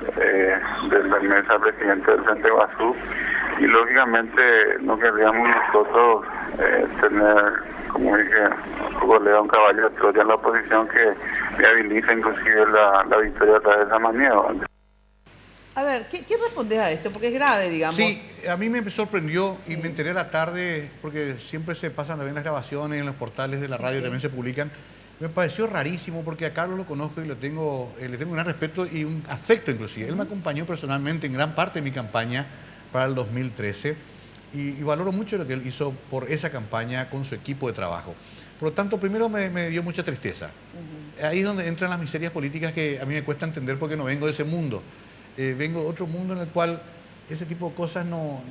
de la mesa presidente del Frente Iguazú, y lógicamente no querríamos nosotros tener, como dije, un caballo de Troya en la oposición que viabiliza inclusive la victoria a través de esa maniobra. A ver, ¿qué respondes a esto? Porque es grave, digamos. Sí, a mí me sorprendió y me enteré a la tarde, porque siempre se pasan también las grabaciones en los portales de la radio, también se publican. Me pareció rarísimo, porque a Carlos lo conozco y le tengo un gran respeto y un afecto inclusive. Él me acompañó personalmente en gran parte de mi campaña para el 2013 y valoro mucho lo que él hizo por esa campaña con su equipo de trabajo. Por lo tanto, primero me dio mucha tristeza. Ahí es donde entran las miserias políticas que a mí me cuesta entender, porque no vengo de ese mundo. Vengo de otro mundo en el cual ese tipo de cosas no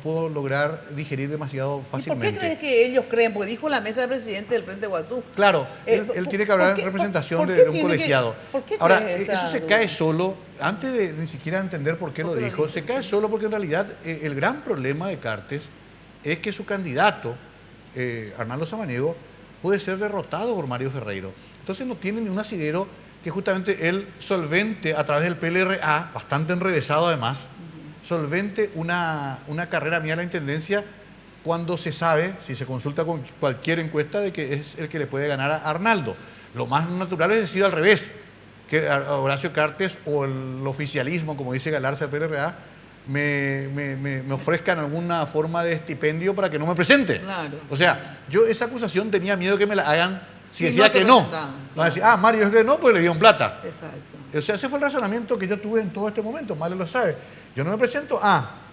puedo lograr digerir demasiado fácilmente. ¿Y por qué crees que ellos creen? Porque dijo la mesa de presidente del Frente Iguazú. Claro, él tiene que hablar en representación de un colegiado. Ahora, eso se cae solo, antes de ni siquiera entender por qué lo dijo, se cae solo porque en realidad el gran problema de Cartes es que su candidato, Arnaldo Samaniego, puede ser derrotado por Mario Ferreiro. Entonces no tiene ni un asidero que justamente él solvente a través del PLRA, bastante enrevesado además, solvente una carrera mía a la Intendencia, cuando se sabe, si se consulta con cualquier encuesta, de que es el que le puede ganar a Arnaldo. Lo más natural es decir al revés, que Horacio Cartes o el oficialismo, como dice Galarza del PLRA, me ofrezcan alguna forma de estipendio para que no me presente. Claro. O sea, yo esa acusación tenía miedo que me la hagan si Sí, decía no te que no. presentaba. Van a decir, ah, Mario es que no, pues le dieron plata. Exacto. O sea, ese fue el razonamiento que yo tuve en todo este momento, Mario lo sabe. Yo no me presento,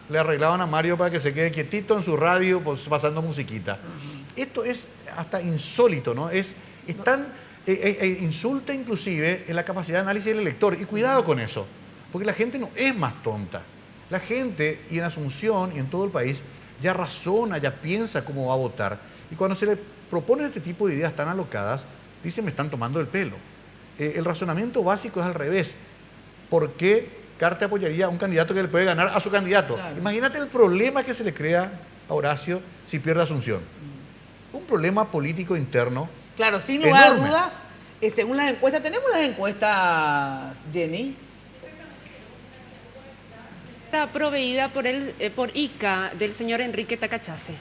le arreglaban a Mario para que se quede quietito en su radio, pues, pasando musiquita. Esto es hasta insólito, ¿no? Es tan... insulta inclusive en la capacidad de análisis del elector. Y cuidado con eso, porque la gente no es más tonta. La gente, y en Asunción y en todo el país, ya razona, ya piensa cómo va a votar. Y cuando se le proponen este tipo de ideas tan alocadas, dicen, me están tomando el pelo. El razonamiento básico es al revés. ¿Por qué Cartes apoyaría a un candidato que le puede ganar a su candidato? Claro. Imagínate el problema que se le crea a Horacio si pierde Asunción. Un problema político interno. Claro, sin lugar a enorme. dudas, según las encuestas, tenemos las encuestas, Jenny. Está proveída por ICA del señor Enrique Tacachase.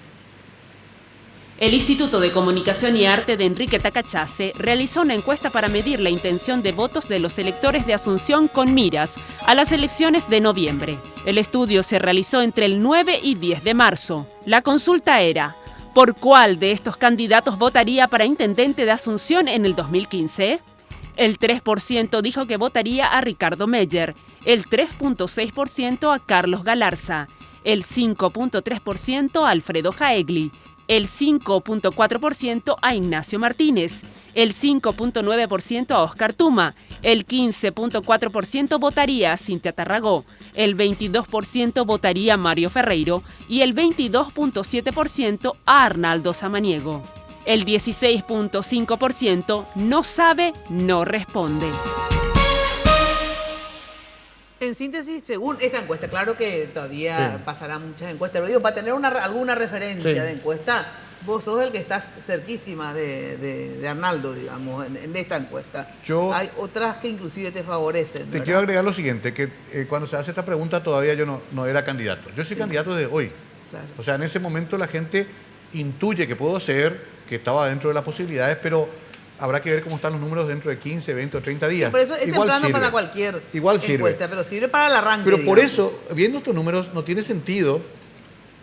El Instituto de Comunicación y Arte de Enrique Tacachase realizó una encuesta para medir la intención de votos de los electores de Asunción con miras a las elecciones de noviembre. El estudio se realizó entre el 9 y 10 de marzo. La consulta era: ¿por cuál de estos candidatos votaría para intendente de Asunción en el 2015? El 3% dijo que votaría a Ricardo Meyer, el 3.6% a Carlos Galarza, el 5.3% a Alfredo Jaegli, el 5.4% a Ignacio Martínez, el 5.9% a Oscar Tuma, el 15.4% votaría a Cintia Tarragó, el 22% votaría a Mario Ferreiro y el 22.7% a Arnaldo Samaniego. El 16.5% no sabe, no responde. En síntesis, según esta encuesta, claro que todavía pasarán muchas encuestas, pero digo, para tener alguna referencia de encuesta, vos sos el que estás cerquísima de Arnaldo, digamos, en esta encuesta. Hay otras que inclusive te favorecen. Te quiero agregar lo siguiente, que cuando se hace esta pregunta todavía yo no era candidato. Yo soy candidato desde hoy. Claro. O sea, en ese momento la gente intuye que puedo ser, que estaba dentro de las posibilidades, pero habrá que ver cómo están los números dentro de 15, 20 o 30 días. Sí, por eso es igual temprano sirve. Para cualquier encuesta, pero sirve para el arranque. Pero por digamos. eso, viendo estos números, no tiene sentido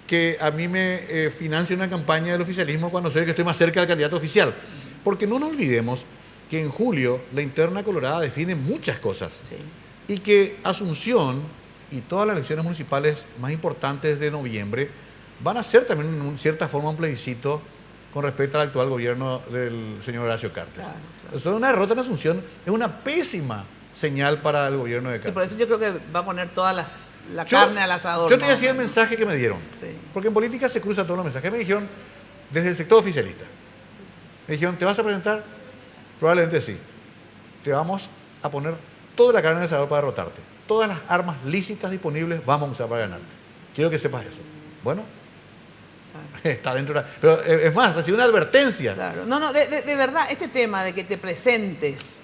que a mí me financie una campaña del oficialismo cuando sé que estoy más cerca del candidato oficial. Porque no nos olvidemos que en julio la interna colorada define muchas cosas. Sí. Y que Asunción y todas las elecciones municipales más importantes de noviembre van a ser también en cierta forma un plebiscito con respecto al actual gobierno del señor Horacio Cartes. Claro. Entonces, una derrota en Asunción es una pésima señal para el gobierno de Cartes. Sí, por eso yo creo que va a poner toda la carne al asador. Yo te decía el mensaje que me dieron, porque en política se cruzan todos los mensajes. Me dijeron, desde el sector oficialista, me dijeron, ¿te vas a presentar? Probablemente sí. Te vamos a poner toda la carne al asador para derrotarte. Todas las armas lícitas disponibles vamos a usar para ganarte. Quiero que sepas eso. Bueno, está dentro de pero es más, recibe una advertencia. Claro. No, de verdad, este tema de que te presentes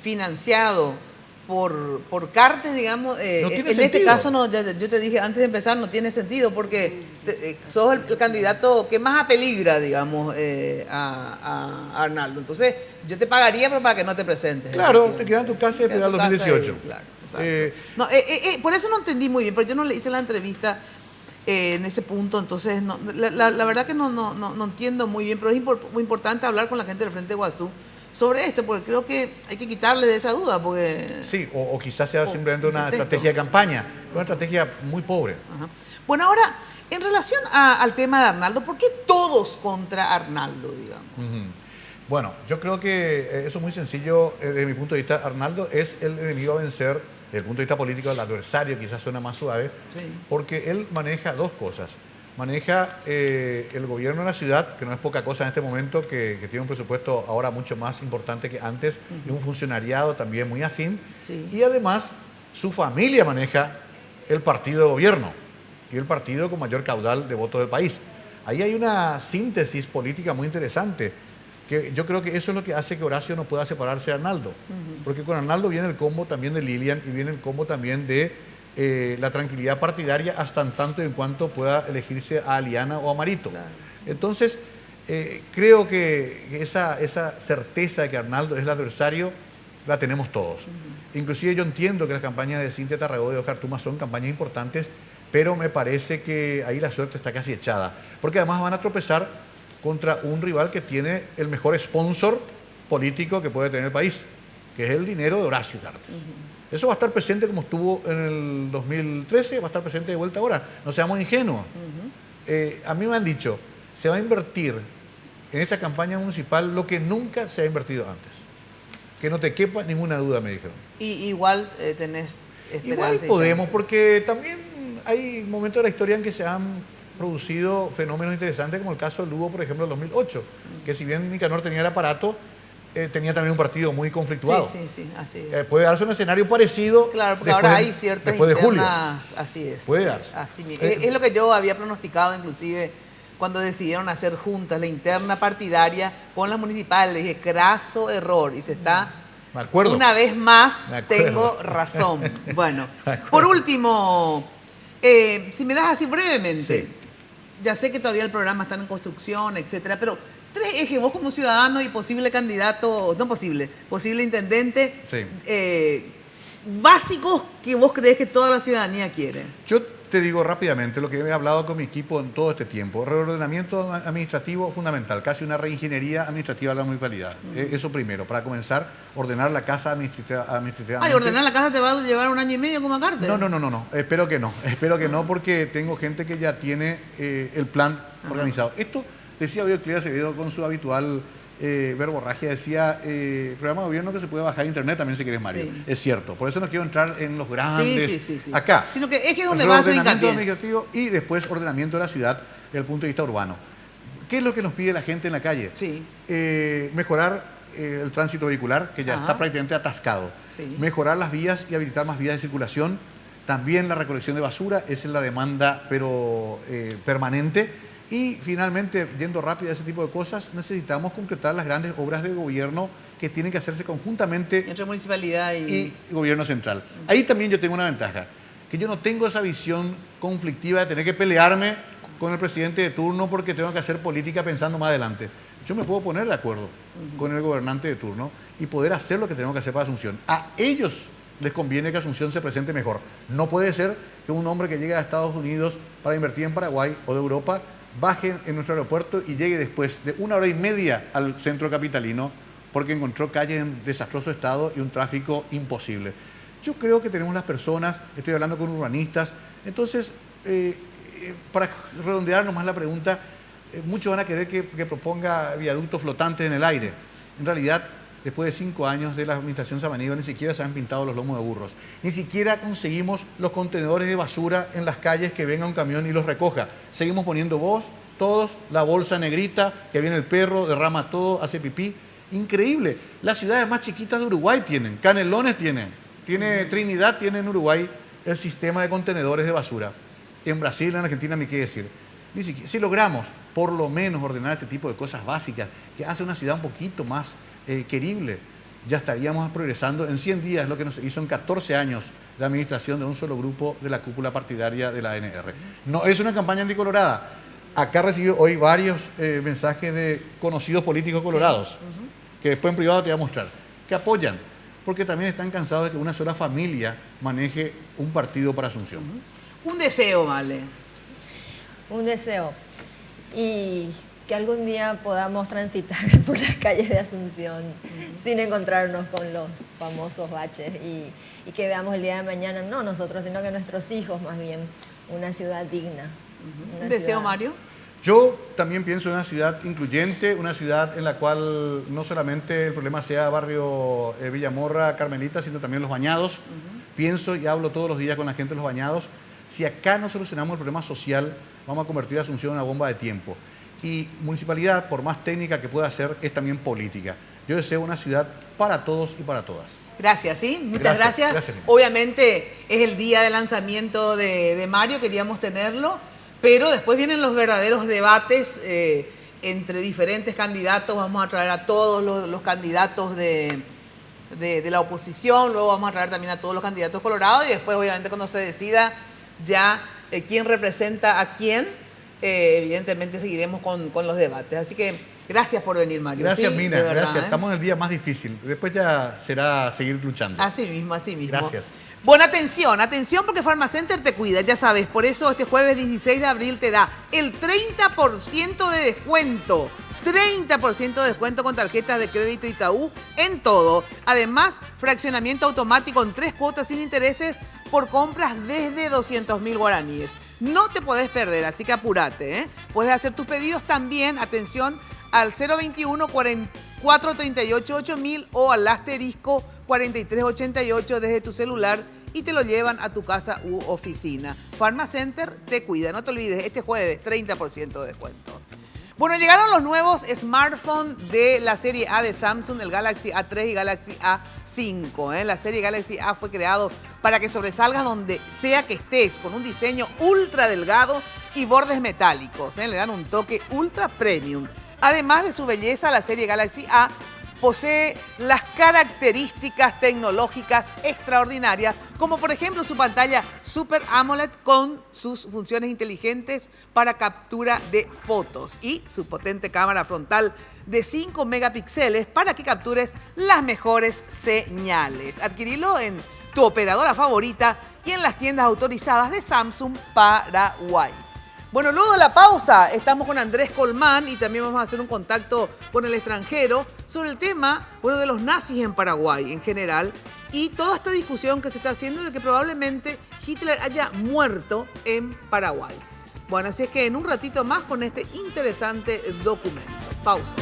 financiado por Cartes, digamos, no en este caso, yo te dije antes de empezar, no tiene sentido porque sos el candidato que más apeligra, digamos, a Arnaldo. Entonces, yo te pagaría, pero para que no te presentes. Claro, te quedas en tu casa y esperar el 2018. Claro, por eso no entendí muy bien, pero yo no le hice la entrevista en ese punto, entonces la verdad que no entiendo muy bien, pero es muy importante hablar con la gente del Frente Guazú sobre esto, porque creo que hay que quitarle de esa duda, porque... Sí, o quizás sea simplemente una estrategia de campaña, una estrategia muy pobre. Ajá. Bueno, ahora, en relación al tema de Arnaldo, ¿por qué todos contra Arnaldo, digamos? Bueno, yo creo que eso es muy sencillo desde mi punto de vista. Arnaldo es el enemigo a vencer desde el punto de vista político, el adversario quizás suena más suave, porque él maneja dos cosas. Maneja el gobierno de la ciudad, que no es poca cosa en este momento, que tiene un presupuesto ahora mucho más importante que antes, y un funcionariado también muy afín. Y además, su familia maneja el partido de gobierno y el partido con mayor caudal de votos del país. Ahí hay una síntesis política muy interesante, que yo creo que eso es lo que hace que Horacio no pueda separarse de Arnaldo. Porque con Arnaldo viene el combo también de Lilian y viene el combo también de la tranquilidad partidaria hasta en tanto y en cuanto pueda elegirse a Aliana o a Marito. Entonces, Creo que esa certeza de que Arnaldo es el adversario la tenemos todos. Inclusive yo entiendo que las campañas de Cintia Tarragó y de Oscar Tuma son campañas importantes, pero me parece que ahí la suerte está casi echada. Porque además van a tropezar contra un rival que tiene el mejor sponsor político que puede tener el país, que es el dinero de Horacio Cartes. Eso va a estar presente como estuvo en el 2013, va a estar presente de vuelta ahora. No seamos ingenuos. A mí me han dicho, se va a invertir en esta campaña municipal lo que nunca se ha invertido antes. Que no te quepa ninguna duda, me dijeron. Y igual tenés esperanza. Igual podemos, porque también hay momentos de la historia en que se han producido fenómenos interesantes, como el caso de Lugo, por ejemplo, en 2008, que si bien Nicanor tenía el aparato, tenía también un partido muy conflictuado. Sí, así es. Puede darse un escenario parecido. Claro, porque ahora hay ciertas después de julio. Así es. Puede darse. Así mismo. Es lo que yo había pronosticado, inclusive, cuando decidieron hacer juntas la interna partidaria con las municipales. Dije, craso error. Y se está... Me acuerdo. Una vez más tengo razón. Bueno, por último, si me das así brevemente, ya sé que todavía el programa está en construcción, etcétera, pero 3 ejes, vos como ciudadano y posible candidato, posible intendente, básicos que vos crees que toda la ciudadanía quiere. Yo te digo rápidamente lo que he hablado con mi equipo en todo este tiempo. Reordenamiento administrativo fundamental, casi una reingeniería administrativa de la municipalidad. Eso primero, para comenzar, ordenar la casa administrativamente. Ay, ordenar la casa te va a llevar 1 año y medio como a Cartes. No. Espero que no, porque tengo gente que ya tiene el plan organizado. Esto decía hoy Euclides Acevedo con su habitual verborragia, decía, programa de gobierno que se puede bajar a internet también si quieres, Mario. Sí. Es cierto, por eso no quiero entrar en los grandes acá. Sino que es que donde va a ser ordenamiento administrativo y después ordenamiento de la ciudad desde el punto de vista urbano. ¿Qué es lo que nos pide la gente en la calle? Mejorar el tránsito vehicular, que ya está prácticamente atascado. Mejorar las vías y habilitar más vías de circulación. También la recolección de basura, esa es la demanda, pero permanente. Y finalmente, yendo rápido a ese tipo de cosas, necesitamos concretar las grandes obras de gobierno que tienen que hacerse conjuntamente entre municipalidad y gobierno central. Ahí también yo tengo una ventaja, que yo no tengo esa visión conflictiva de tener que pelearme con el presidente de turno porque tengo que hacer política pensando más adelante. Yo me puedo poner de acuerdo con el gobernante de turno y poder hacer lo que tenemos que hacer para Asunción. A ellos les conviene que Asunción se presente mejor. No puede ser que un hombre que llegue a Estados Unidos para invertir en Paraguay o de Europa baje en nuestro aeropuerto y llegue después de 1 hora y media al centro capitalino porque encontró calles en desastroso estado y un tráfico imposible. Yo creo que tenemos las personas, estoy hablando con urbanistas, entonces, para redondear nomás la pregunta, muchos van a querer que proponga viaductos flotantes en el aire. En realidad, después de 5 años de la administración Samaniego, ni siquiera se han pintado los lomos de burros. Ni siquiera conseguimos los contenedores de basura en las calles que venga un camión y los recoja. Seguimos poniendo todos, la bolsa negrita, que viene el perro, derrama todo, hace pipí. Increíble. Las ciudades más chiquitas de Uruguay tienen, Canelones tiene Trinidad tiene en Uruguay el sistema de contenedores de basura. En Brasil, en Argentina, ni qué decir. Ni siquiera, si logramos por lo menos ordenar ese tipo de cosas básicas que hace una ciudad un poquito más querible, ya estaríamos progresando en 100 días, lo que nos hizo en 14 años de administración de un solo grupo de la cúpula partidaria de la ANR. No es una campaña anticolorada. Acá recibió hoy varios mensajes de conocidos políticos colorados, que después en privado te voy a mostrar, que apoyan, porque también están cansados de que una sola familia maneje un partido para Asunción. Un deseo, Vale. Un deseo. Y que algún día podamos transitar por las calles de Asunción sin encontrarnos con los famosos baches y que veamos el día de mañana, no nosotros, sino que nuestros hijos más bien, una ciudad digna. ¿Un deseo, Mario? Yo también pienso en una ciudad incluyente, una ciudad en la cual no solamente el problema sea barrio Villamorra, Carmelita, sino también Los Bañados. Pienso y hablo todos los días con la gente de Los Bañados. Si acá no solucionamos el problema social, vamos a convertir a Asunción en una bomba de tiempo. Y municipalidad, por más técnica que pueda ser, es también política. Yo deseo una ciudad para todos y para todas. Gracias, ¿sí? Muchas gracias. Obviamente es el día de lanzamiento de Mario, queríamos tenerlo, pero después vienen los verdaderos debates entre diferentes candidatos. Vamos a traer a todos los candidatos de la oposición, luego vamos a traer también a todos los candidatos colorados y después, obviamente, cuando se decida ya quién representa a quién, evidentemente seguiremos con los debates. Así que gracias por venir, Mario. Gracias, ¿sí? Mina, De verdad, gracias. Estamos en el día más difícil. Después ya será seguir luchando. Así mismo, así mismo. Gracias. Bueno, atención porque Pharmacenter te cuida, ya sabes. Por eso este jueves 16 de abril te da el 30% de descuento. 30% de descuento con tarjetas de crédito Itaú en todo. Además, fraccionamiento automático en 3 cuotas sin intereses por compras desde 200.000 guaraníes. No te podés perder, así que apúrate, ¿eh? Puedes hacer tus pedidos también, atención, al 021 438 8000 o al asterisco 4388 desde tu celular y te lo llevan a tu casa u oficina. Pharmacenter te cuida. No te olvides, este jueves 30% de descuento. Bueno, llegaron los nuevos smartphones de la serie A de Samsung, el Galaxy A3 y Galaxy A5. La serie Galaxy A fue creado para que sobresalgas donde sea que estés, con un diseño ultra delgado y bordes metálicos. Le dan un toque ultra premium. Además de su belleza, la serie Galaxy A posee las características tecnológicas extraordinarias, como por ejemplo su pantalla Super AMOLED con sus funciones inteligentes para captura de fotos y su potente cámara frontal de 5 megapíxeles para que captures las mejores señales. Adquirilo en tu operadora favorita y en las tiendas autorizadas de Samsung Paraguay. Bueno, luego de la pausa estamos con Andrés Colmán y también vamos a hacer un contacto con el extranjero sobre el tema, de los nazis en Paraguay en general y toda esta discusión que se está haciendo de que probablemente Hitler haya muerto en Paraguay. Bueno, así es que en un ratito más con este interesante documento. Pausa.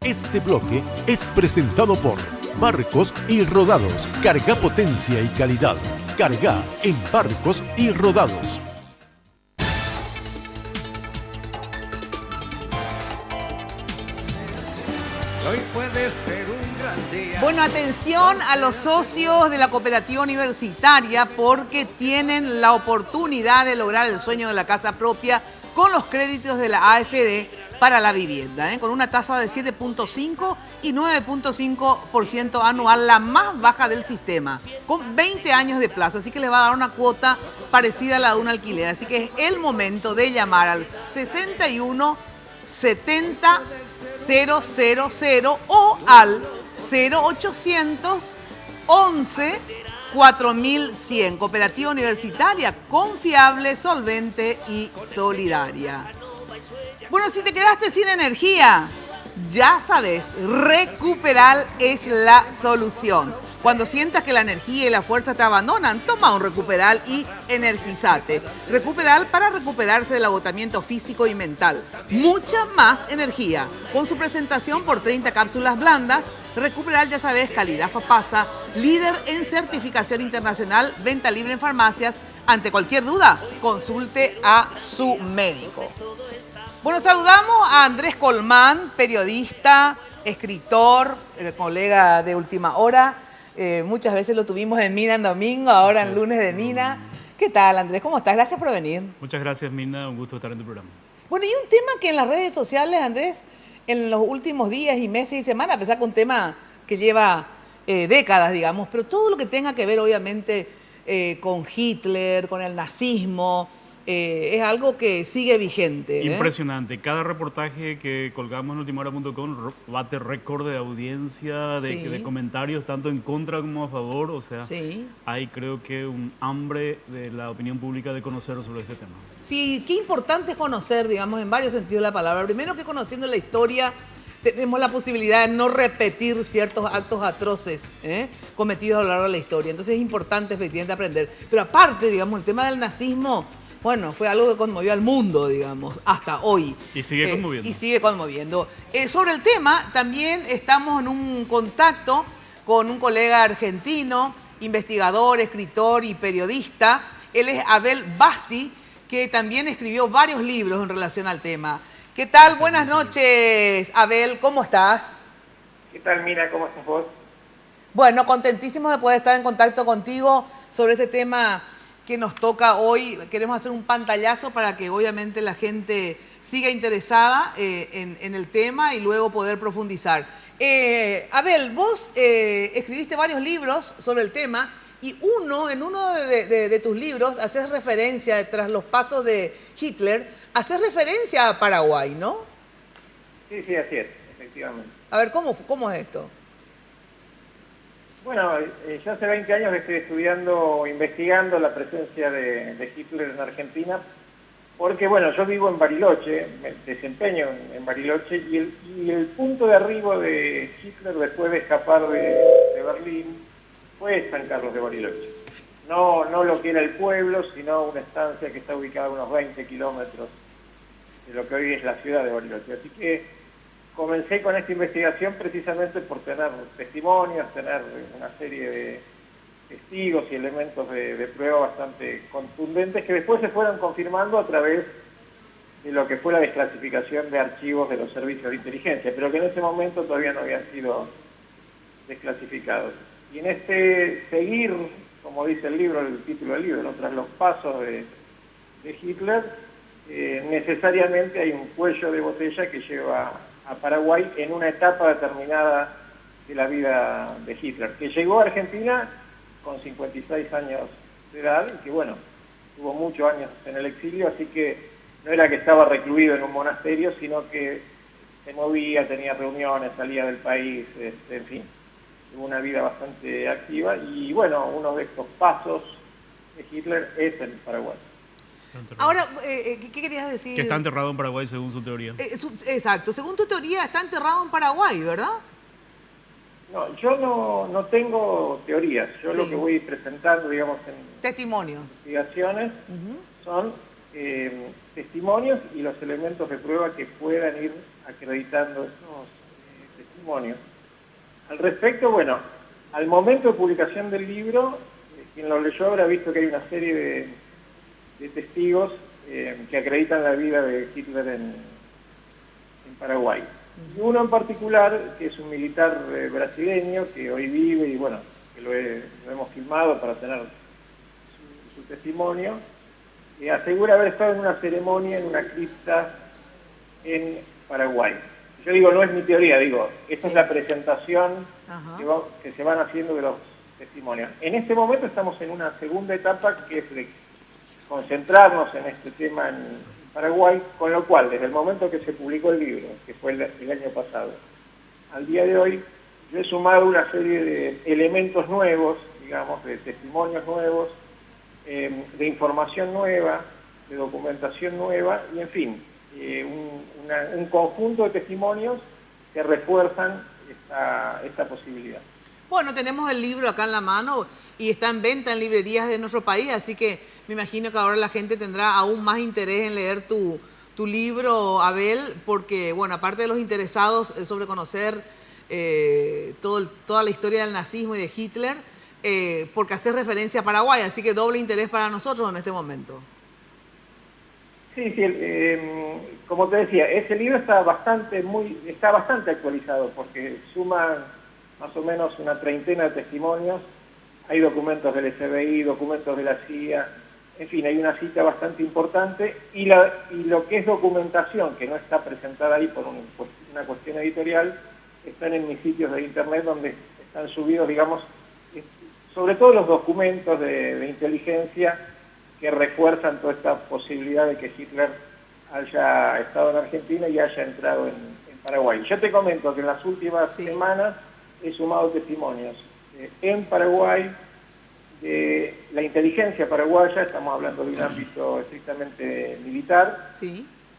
Este bloque es presentado por Barcos y Rodados. Carga potencia y calidad. Carga en Barcos y Rodados. Hoy puede ser un gran día. Bueno, atención a los socios de la cooperativa universitaria porque tienen la oportunidad de lograr el sueño de la casa propia con los créditos de la AFD para la vivienda, con una tasa de 7.5 y 9.5% anual, la más baja del sistema, con 20 años de plazo. Así que les va a dar una cuota parecida a la de un alquiler. Así que es el momento de llamar al 61 70 000 o al 0800 11 4100. Cooperativa universitaria confiable, solvente y solidaria. Bueno, si te quedaste sin energía, ya sabes, Recuperal es la solución. Cuando sientas que la energía y la fuerza te abandonan, toma un Recuperal y energizate. Recuperal para recuperarse del agotamiento físico y mental. Mucha más energía. Con su presentación por 30 cápsulas blandas, Recuperal, ya sabes, calidad FAPASA, líder en certificación internacional, venta libre en farmacias. Ante cualquier duda, consulte a su médico. Bueno, saludamos a Andrés Colmán, periodista, escritor, colega de Última Hora. Muchas veces lo tuvimos en Mina en domingo, ahora en lunes de Mina. ¿Qué tal, Andrés? ¿Cómo estás? Gracias por venir. Muchas gracias, Mina. Un gusto estar en tu programa. Bueno, y un tema que en las redes sociales, Andrés, en los últimos días y meses y semanas, a pesar que un tema que lleva décadas, digamos, pero todo lo que tenga que ver, obviamente, con Hitler, con el nazismo, es algo que sigue vigente. Impresionante. Cada reportaje que colgamos en ultimahora.com bate récord de audiencia, de comentarios, tanto en contra como a favor. O sea, hay creo que un hambre de la opinión pública de conocer sobre este tema. Sí, qué importante es conocer, digamos, en varios sentidos de la palabra. Primero que conociendo la historia, tenemos la posibilidad de no repetir ciertos actos atroces cometidos a lo largo de la historia. Entonces es importante efectivamente aprender. Pero aparte, digamos, el tema del nazismo, bueno, fue algo que conmovió al mundo, digamos, hasta hoy. Y sigue conmoviendo. Y sigue conmoviendo. Sobre el tema, también estamos en un contacto con un colega argentino, investigador, escritor y periodista. Él es Abel Basti, que también escribió varios libros en relación al tema. ¿Qué tal? Buenas noches, Abel. ¿Cómo estás? ¿Qué tal, Mira? ¿Cómo estás vos? Bueno, contentísimos de poder estar en contacto contigo sobre este tema que nos toca hoy. Queremos hacer un pantallazo para que obviamente la gente siga interesada en el tema y luego poder profundizar. Abel, vos escribiste varios libros sobre el tema y en uno de tus libros haces referencia, tras los pasos de Hitler, haces referencia a Paraguay, ¿no? Sí, sí, así es, efectivamente. A ver, ¿cómo es esto? Bueno, yo hace 20 años que estoy investigando la presencia de Hitler en Argentina, porque bueno, yo vivo en Bariloche, me desempeño en Bariloche, y el punto de arribo de Hitler después de escapar de Berlín fue San Carlos de Bariloche. No lo que era el pueblo, sino una estancia que está ubicada a unos 20 kilómetros de lo que hoy es la ciudad de Bariloche. Así que comencé con esta investigación precisamente por tener testimonios, tener una serie de testigos y elementos de prueba bastante contundentes que después se fueron confirmando a través de lo que fue la desclasificación de archivos de los servicios de inteligencia, pero que en ese momento todavía no habían sido desclasificados. Y en este seguir, como dice el libro, el título del libro, ¿no?, tras los pasos de Hitler, necesariamente hay un cuello de botella que lleva a Paraguay en una etapa determinada de la vida de Hitler, que llegó a Argentina con 56 años de edad y que, bueno, tuvo muchos años en el exilio, así que no era que estaba recluido en un monasterio, sino que se movía, tenía reuniones, salía del país, en fin, tuvo una vida bastante activa y, bueno, uno de estos pasos de Hitler es en Paraguay. Ahora, ¿qué querías decir? Que está enterrado en Paraguay según su teoría. Exacto, según tu teoría está enterrado en Paraguay, ¿verdad? No, yo no tengo teorías, yo lo que voy presentando, digamos, en testimonios, investigaciones, son testimonios y los elementos de prueba que puedan ir acreditando esos testimonios. Al respecto, bueno, al momento de publicación del libro, quien lo leyó habrá visto que hay una serie de testigos que acreditan la vida de Hitler en Paraguay. Y uno en particular, que es un militar brasileño que hoy vive y bueno, que lo hemos filmado para tener su testimonio, asegura haber estado en una ceremonia, en una cripta en Paraguay. Yo digo, no es mi teoría, digo, esta es la presentación que se van haciendo de los testimonios. En este momento estamos en una segunda etapa que es de concentrarnos en este tema en Paraguay, con lo cual, desde el momento que se publicó el libro, que fue el año pasado, al día de hoy, yo he sumado una serie de elementos nuevos, digamos, de testimonios nuevos, de información nueva, de documentación nueva, y en fin, un conjunto de testimonios que refuerzan esta posibilidad. Bueno, tenemos el libro acá en la mano y está en venta en librerías de nuestro país, así que me imagino que ahora la gente tendrá aún más interés en leer tu libro, Abel, porque, bueno, aparte de los interesados sobre conocer toda la historia del nazismo y de Hitler, porque hace referencia a Paraguay, así que doble interés para nosotros en este momento. Sí, como te decía, ese libro está bastante actualizado, porque suma más o menos una treintena de testimonios, hay documentos del FBI, documentos de la CIA, en fin, hay una cita bastante importante, y lo que es documentación, que no está presentada ahí por una cuestión editorial, están en mis sitios de internet donde están subidos, digamos, sobre todo los documentos de inteligencia que refuerzan toda esta posibilidad de que Hitler haya estado en Argentina y haya entrado en Paraguay. Yo te comento que en las últimas semanas he sumado testimonios en Paraguay, de la inteligencia paraguaya, estamos hablando de un ámbito estrictamente militar,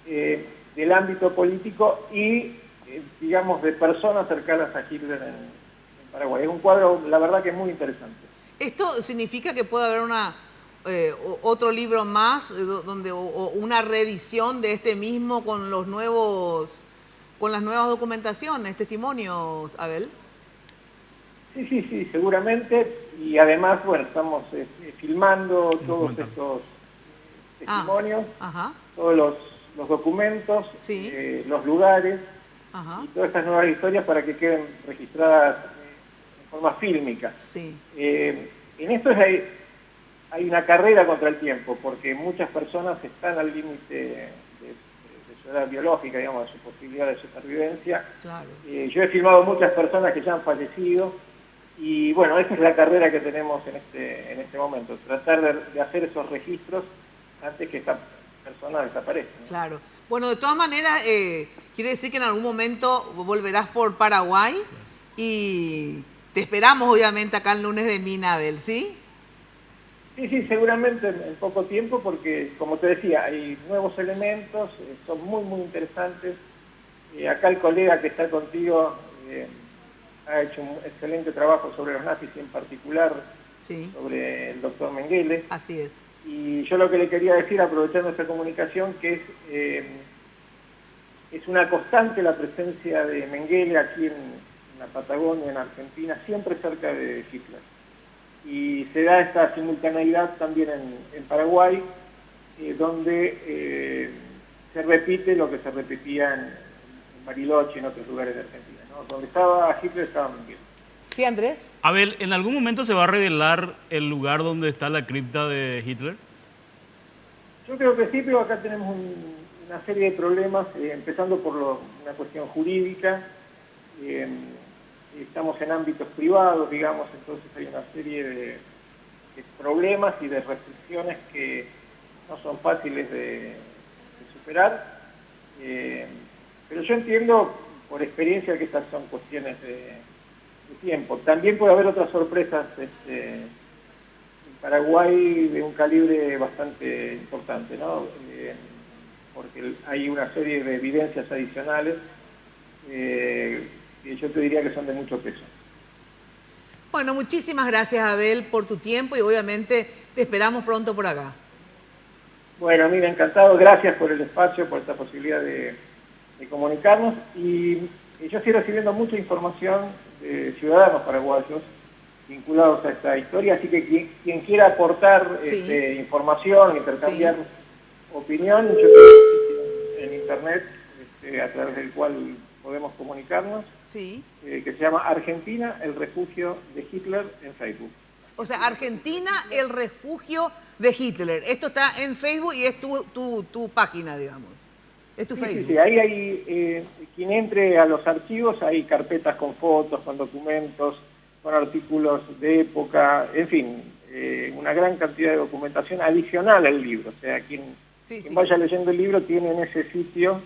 del ámbito político y, digamos, de personas cercanas a Hitler en Paraguay. Es un cuadro, la verdad, que es muy interesante. ¿Esto significa que puede haber otro libro más, o una reedición de este mismo con las nuevas documentaciones, testimonios, Abel? Sí, seguramente, y además, bueno, estamos filmando todos estos testimonios, todos los documentos, los lugares, y todas estas nuevas historias para que queden registradas en forma fílmica. En esto hay una carrera contra el tiempo, porque muchas personas están al límite de su edad biológica, digamos, de su posibilidad de supervivencia. Claro. Yo he filmado muchas personas que ya han fallecido y bueno, esa es la carrera que tenemos en este momento, tratar de hacer esos registros antes que esta persona desaparezca, ¿no? Claro. Bueno, de todas maneras, quiere decir que en algún momento volverás por Paraguay y te esperamos obviamente acá el lunes de Mina, Abel, ¿sí? Sí, seguramente en poco tiempo, porque como te decía, hay nuevos elementos, son muy interesantes. Acá el colega que está contigo ha hecho un excelente trabajo sobre los nazis y en particular sobre el doctor Mengele. Así es. Y yo lo que le quería decir, aprovechando esta comunicación, que es una constante la presencia de Mengele aquí en la Patagonia, en Argentina, siempre cerca de Hitler. Y se da esta simultaneidad también en Paraguay, donde se repite lo que se repetía en Bariloche y en otros lugares de Argentina, ¿no? Donde estaba Hitler estaba Mengele. Sí, Andrés. Abel, ¿en algún momento se va a revelar el lugar donde está la cripta de Hitler? Yo creo que sí, pero acá tenemos una serie de problemas, empezando por una cuestión jurídica. Estamos en ámbitos privados, digamos, entonces hay una serie de problemas y de restricciones que no son fáciles de superar. Pero yo entiendo por experiencia que estas son cuestiones de tiempo. También puede haber otras sorpresas en Paraguay de un calibre bastante importante, ¿no? Porque hay una serie de evidencias adicionales que yo te diría que son de mucho peso. Bueno, muchísimas gracias, Abel, por tu tiempo y obviamente te esperamos pronto por acá. Bueno, mira, encantado. Gracias por el espacio, por esta posibilidad de comunicarnos. Y yo estoy recibiendo mucha información de ciudadanos paraguayos vinculados a esta historia, así que quien quiera aportar información, intercambiar opinión, yo tengo en internet a través del cual podemos comunicarnos, que se llama Argentina, el refugio de Hitler en Facebook. O sea, Argentina, el refugio de Hitler. Esto está en Facebook y es tu página, digamos. Es tu Facebook. Sí, ahí hay, quien entre a los archivos, hay carpetas con fotos, con documentos, con artículos de época, en fin, una gran cantidad de documentación adicional al libro. O sea, quien vaya leyendo el libro tiene en ese sitio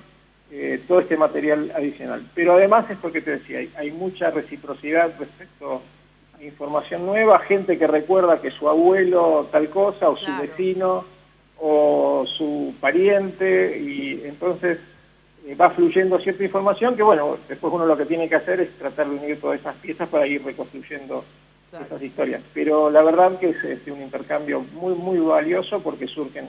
todo este material adicional. Pero además, esto que te decía, hay mucha reciprocidad respecto a información nueva, gente que recuerda que su abuelo tal cosa, o su vecino, o su pariente, y entonces va fluyendo cierta información que, bueno, después uno lo que tiene que hacer es tratar de unir todas esas piezas para ir reconstruyendo esas historias. Pero la verdad que es un intercambio muy valioso porque surgen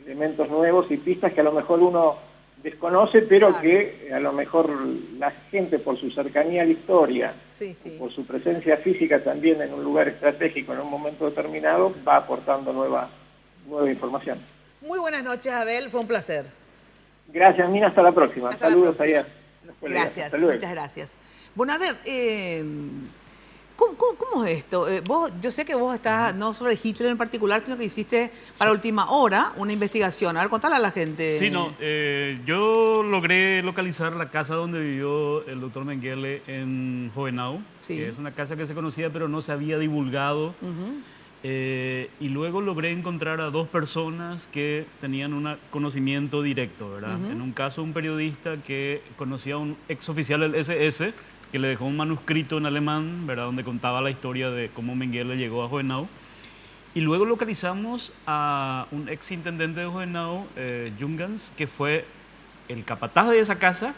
elementos nuevos y pistas que a lo mejor uno desconoce, pero que a lo mejor la gente, por su cercanía a la historia, por su presencia física también en un lugar estratégico en un momento determinado, va aportando nueva información. Muy buenas noches, Abel, fue un placer. Gracias, Mina, hasta la próxima. Saludos allá. Gracias, muchas gracias. Bueno, a ver, ¿cómo es esto? Yo sé que vos estás, no sobre Hitler en particular, sino que hiciste para Última Hora una investigación. A ver, contale a la gente. Sí, yo logré localizar la casa donde vivió el doctor Mengele en Hohenau, que es una casa que se conocía pero no se había divulgado. Y luego logré encontrar a dos personas que tenían un conocimiento directo, ¿verdad? En un caso, un periodista que conocía a un exoficial del SS que le dejó un manuscrito en alemán, ¿verdad? Donde contaba la historia de cómo Mengele llegó a Hohenau. Y luego localizamos a un exintendente de Hohenau, Jungans, que fue el capataz de esa casa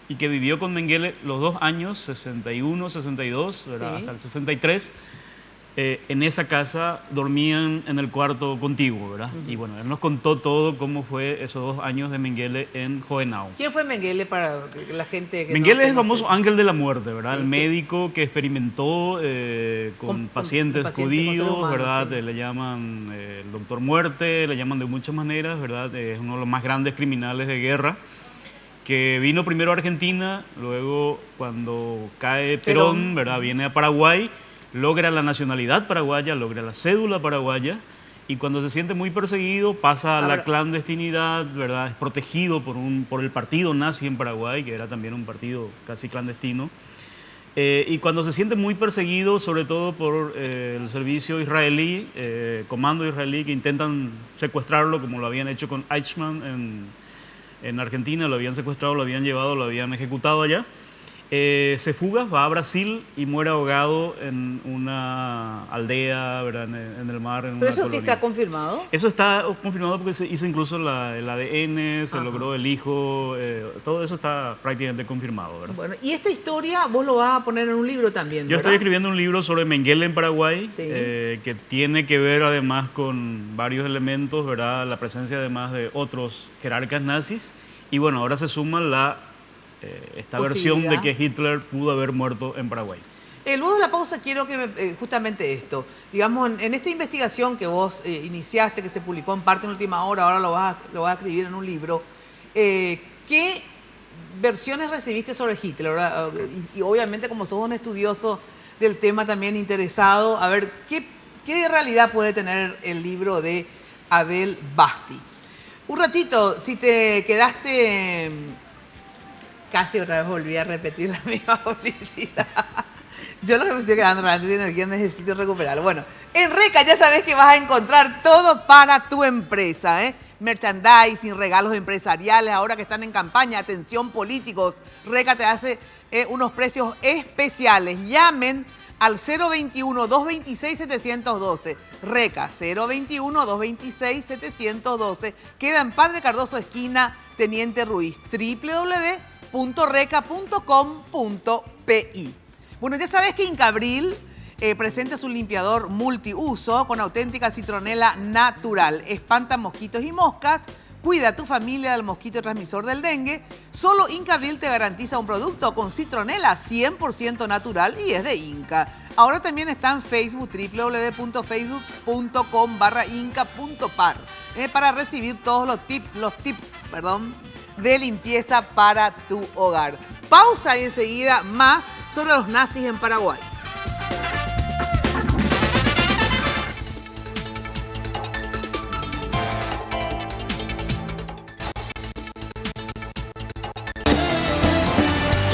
y que vivió con Mengele los 2 años, 61, 62, ¿verdad? Hasta el 63. En esa casa dormían en el cuarto contiguo, ¿verdad? Y bueno, él nos contó todo cómo fue esos 2 años de Mengele en Hohenau. ¿Quién fue Mengele para la gente que Mengele es el famoso ángel de la muerte, ¿verdad? El médico que experimentó con pacientes judíos, ¿verdad? Le llaman el doctor muerte, le llaman de muchas maneras, ¿verdad? Es uno de los más grandes criminales de guerra, que vino primero a Argentina, luego cuando cae Perón, ¿verdad? Viene a Paraguay, logra la nacionalidad paraguaya, logra la cédula paraguaya y cuando se siente muy perseguido pasa a la clandestinidad, ¿verdad? Es protegido por el partido nazi en Paraguay, que era también un partido casi clandestino. Y cuando se siente muy perseguido, sobre todo por el servicio israelí, comando israelí, que intentan secuestrarlo, como lo habían hecho con Eichmann en Argentina, lo habían secuestrado, lo habían llevado, lo habían ejecutado allá. Se fuga, va a Brasil y muere ahogado en una aldea, ¿verdad? En el mar. ¿Pero eso sí está confirmado? Eso está confirmado porque se hizo incluso el ADN, se logró el hijo, todo eso está prácticamente confirmado, ¿verdad? Bueno, y esta historia vos lo vas a poner en un libro también, ¿verdad? Yo estoy escribiendo un libro sobre Mengele en Paraguay, que tiene que ver además con varios elementos, ¿verdad? La presencia además de otros jerarcas nazis, y bueno, ahora se suma esta versión de que Hitler pudo haber muerto en Paraguay. Luego de la pausa quiero que justamente esto, digamos, en esta investigación que vos iniciaste, que se publicó en parte en Última Hora, ahora lo vas a escribir en un libro, ¿qué versiones recibiste sobre Hitler? ¿Verdad? Y obviamente como sos un estudioso del tema también interesado, a ver, ¿qué realidad puede tener el libro de Abel Basti? Un ratito, si te quedaste... Casi otra vez volví a repetir la misma publicidad. Yo lo que me estoy quedando realmente de energía necesito recuperarlo. Bueno, en Reca ya sabes que vas a encontrar todo para tu empresa, ¿eh? Merchandising, regalos empresariales, ahora que están en campaña, atención políticos. Reca te hace unos precios especiales. Llamen al 021-226-712. Reca, 021-226-712. Queda en Padre Cardoso, esquina Teniente Ruiz. www.reca.com.pi. Bueno, ya sabes que Incabril presenta su limpiador multiuso con auténtica citronela natural. Espanta mosquitos y moscas, cuida a tu familia del mosquito transmisor del dengue. Solo Incabril te garantiza un producto con citronela 100% natural y es de Inca. Ahora también está en Facebook, www.facebook.com/inca.par, para recibir todos los tips de limpieza para tu hogar. Pausa y enseguida más sobre los nazis en Paraguay.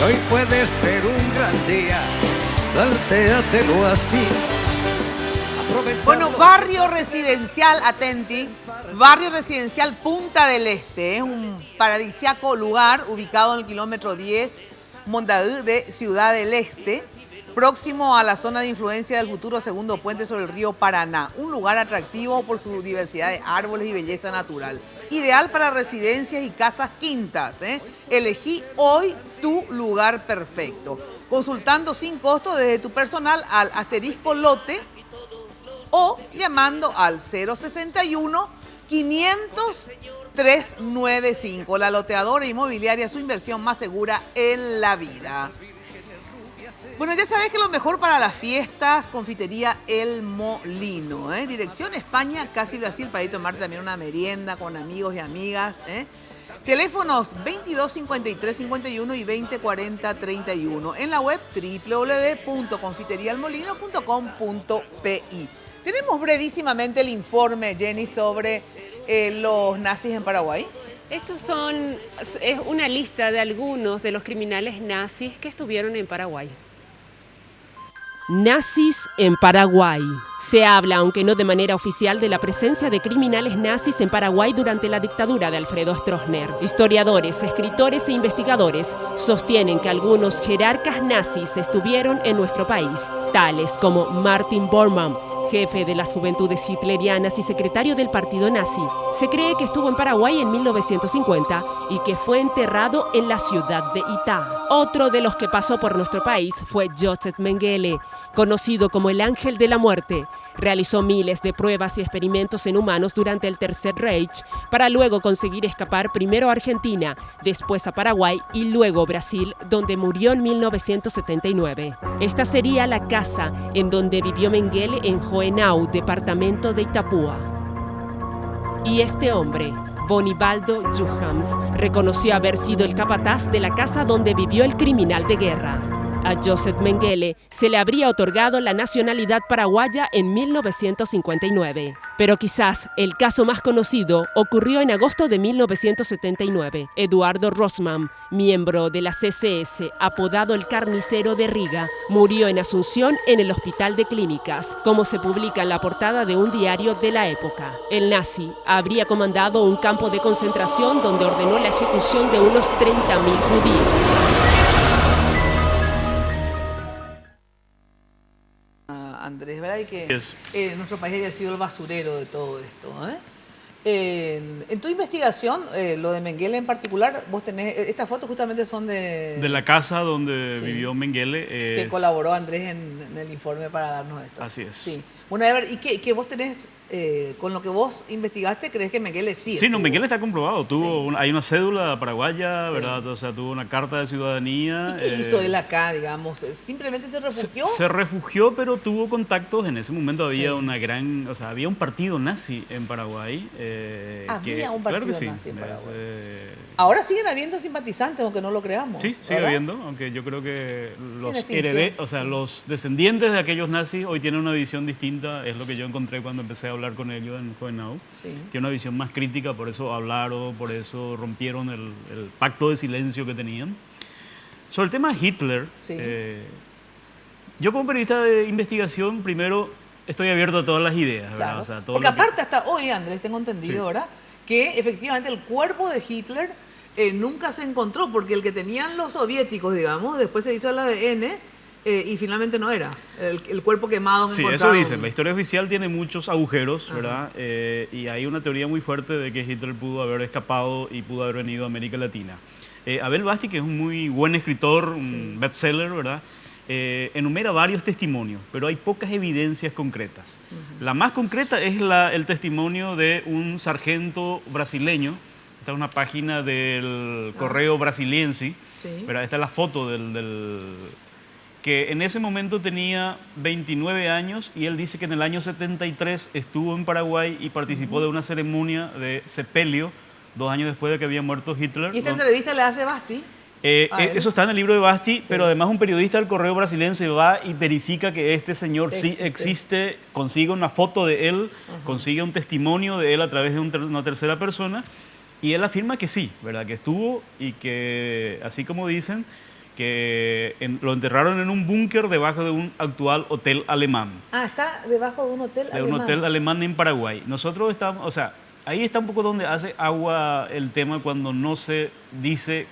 Hoy puede ser un gran día, plantéatelo así. Bueno, barrio residencial, atenti, barrio residencial Punta del Este, es un paradisíaco lugar ubicado en el kilómetro 10, Mondaú de Ciudad del Este, próximo a la zona de influencia del futuro segundo puente sobre el río Paraná. Un lugar atractivo por su diversidad de árboles y belleza natural. Ideal para residencias y casas quintas, Elegí hoy tu lugar perfecto. Consultando sin costo desde tu personal al asterisco lote o llamando al 061-500-395. La loteadora inmobiliaria, su inversión más segura en la vida. Bueno, ya sabes que lo mejor para las fiestas, confitería El Molino, Dirección España, casi Brasil, para ir a tomar también una merienda con amigos y amigas, Teléfonos 225351 y 204031. En la web www.confiterialmolino.com.pi. Tenemos brevísimamente el informe, Jenny, sobre los nazis en Paraguay. Es una lista de algunos de los criminales nazis que estuvieron en Paraguay. Nazis en Paraguay. Se habla, aunque no de manera oficial, de la presencia de criminales nazis en Paraguay durante la dictadura de Alfredo Stroessner. Historiadores, escritores e investigadores sostienen que algunos jerarcas nazis estuvieron en nuestro país, tales como Martin Bormann, jefe de las Juventudes Hitlerianas y secretario del partido nazi. Se cree que estuvo en Paraguay en 1950 y que fue enterrado en la ciudad de Itá. Otro de los que pasó por nuestro país fue Joseph Mengele, conocido como el Ángel de la Muerte. Realizó miles de pruebas y experimentos en humanos durante el Tercer Reich para luego conseguir escapar primero a Argentina, después a Paraguay y luego Brasil, donde murió en 1979. Esta sería la casa en donde vivió Mengele en Hohenau, departamento de Itapúa. Y este hombre, Bonibaldo Juhans, reconoció haber sido el capataz de la casa donde vivió el criminal de guerra. A Joseph Mengele se le habría otorgado la nacionalidad paraguaya en 1959. Pero quizás el caso más conocido ocurrió en agosto de 1979. Eduardo Rosman, miembro de la CCS, apodado el Carnicero de Riga, murió en Asunción en el Hospital de Clínicas, como se publica en la portada de un diario de la época. El nazi habría comandado un campo de concentración donde ordenó la ejecución de unos 30.000 judíos. Andrés, ¿verdad? Y que nuestro país haya sido el basurero de todo esto. En tu investigación, lo de Mengele en particular, vos tenés, estas fotos justamente son de la casa donde vivió Mengele. Que colaboró Andrés en el informe para darnos esto. Así es. Sí. Bueno, a ver, ¿y qué vos tenés, con lo que vos investigaste, crees que Mengele sí? Sí, no, Mengele está comprobado. Hay una cédula paraguaya, ¿verdad? O sea, tuvo una carta de ciudadanía. ¿Y qué hizo él acá, digamos? ¿Simplemente se refugió? Se refugió, pero tuvo contactos. En ese momento había había un partido nazi en Paraguay. Había un partido claro que nazi en Paraguay. Ahora siguen habiendo simpatizantes, aunque no lo creamos. Sí, sigue habiendo, aunque yo creo que los descendientes de aquellos nazis hoy tienen una visión distinta. Es lo que yo encontré cuando empecé a hablar con ellos en Juvenau. Tiene una visión más crítica, por eso hablaron, por eso rompieron el pacto de silencio que tenían. Sobre el tema de Hitler, yo como periodista de investigación, primero estoy abierto a todas las ideas. ¿Verdad? Claro. O sea, porque aparte hasta hoy, Andrés, tengo entendido ahora, que efectivamente el cuerpo de Hitler nunca se encontró, porque el que tenían los soviéticos, digamos, después se hizo el ADN y finalmente no era el cuerpo quemado. Sí, eso dicen. La historia oficial tiene muchos agujeros, ¿verdad? Y hay una teoría muy fuerte de que Hitler pudo haber escapado y pudo haber venido a América Latina. Abel Basti, que es un muy buen escritor, un bestseller, ¿verdad? Enumera varios testimonios, pero hay pocas evidencias concretas. La más concreta es el testimonio de un sargento brasileño. Esta es una página del Correo Brasiliense. Esta es la foto que en ese momento tenía 29 años y él dice que en el año 73 estuvo en Paraguay y participó de una ceremonia de sepelio 2 años después de que había muerto Hitler. ¿Y esta entrevista le hace Basti? Eso está en el libro de Basti, pero además un periodista del Correo Brasiliense va y verifica que este señor sí existe, consigue una foto de él, consigue un testimonio de él a través de una tercera persona y él afirma que sí, ¿verdad? Que estuvo y que, así como dicen, que lo enterraron en un búnker debajo de un actual hotel alemán. Está debajo de un hotel alemán. De un hotel alemán en Paraguay. Nosotros estamos, o sea, ahí está un poco donde hace agua el tema cuando no se dice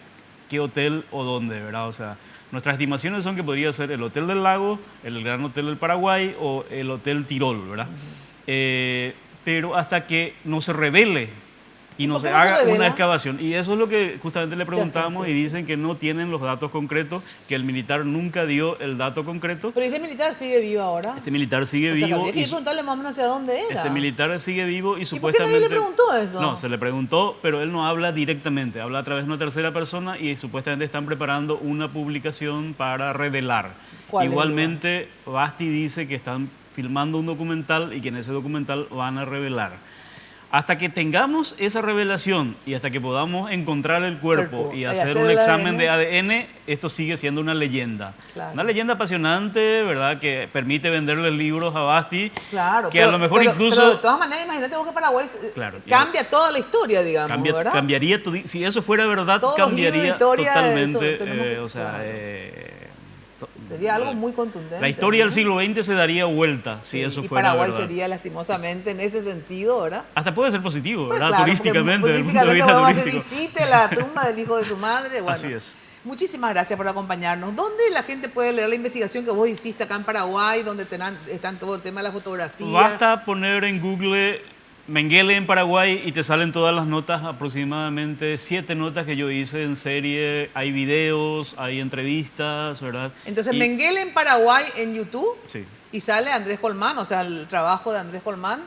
qué hotel o dónde, ¿verdad? O sea, nuestras estimaciones son que podría ser el Hotel del Lago, el Gran Hotel del Paraguay o el Hotel Tirol, ¿verdad? Pero hasta que no se revele y no se haga una excavación. Y eso es lo que justamente le preguntamos y dicen que no tienen los datos concretos, que el militar nunca dio el dato concreto. Pero este militar sigue vivo ahora. Este militar sigue vivo. Habría que preguntarle más o menos hacia dónde era. Este militar sigue vivo y supuestamente... ¿Por qué nadie le preguntó eso? No, se le preguntó, pero él no habla directamente, habla a través de una tercera persona y supuestamente están preparando una publicación para revelar. Igualmente, Basti dice que están filmando un documental y que en ese documental van a revelar. Hasta que tengamos esa revelación y hasta que podamos encontrar el cuerpo y hacer un examen de ADN, esto sigue siendo una leyenda. Una leyenda apasionante, ¿verdad? Que permite venderle libros a Basti. Que a lo mejor incluso... Pero de todas maneras, imagínate vos que Paraguay cambia toda la historia, digamos, ¿verdad? Cambiaría, si eso fuera verdad, cambiaría totalmente. Sería algo muy contundente. La historia del siglo XX se daría vuelta si eso fuera Paraguay verdad. sería lastimosamente en ese sentido, ¿verdad? Hasta puede ser positivo, ¿verdad? Claro, turísticamente, desde el punto de vista vamos turístico. A hacer visite la tumba del hijo de su madre. Bueno, así es. Muchísimas gracias por acompañarnos. ¿Dónde la gente puede leer la investigación que vos hiciste acá en Paraguay, donde están todo el tema de la fotografía? Basta poner en Google Mengele en Paraguay y te salen todas las notas, aproximadamente 7 notas que yo hice en serie. Hay videos, hay entrevistas, ¿verdad? Entonces, Mengele en Paraguay en YouTube. Sí. Y sale Andrés Colmán, o sea, el trabajo de Andrés Colmán,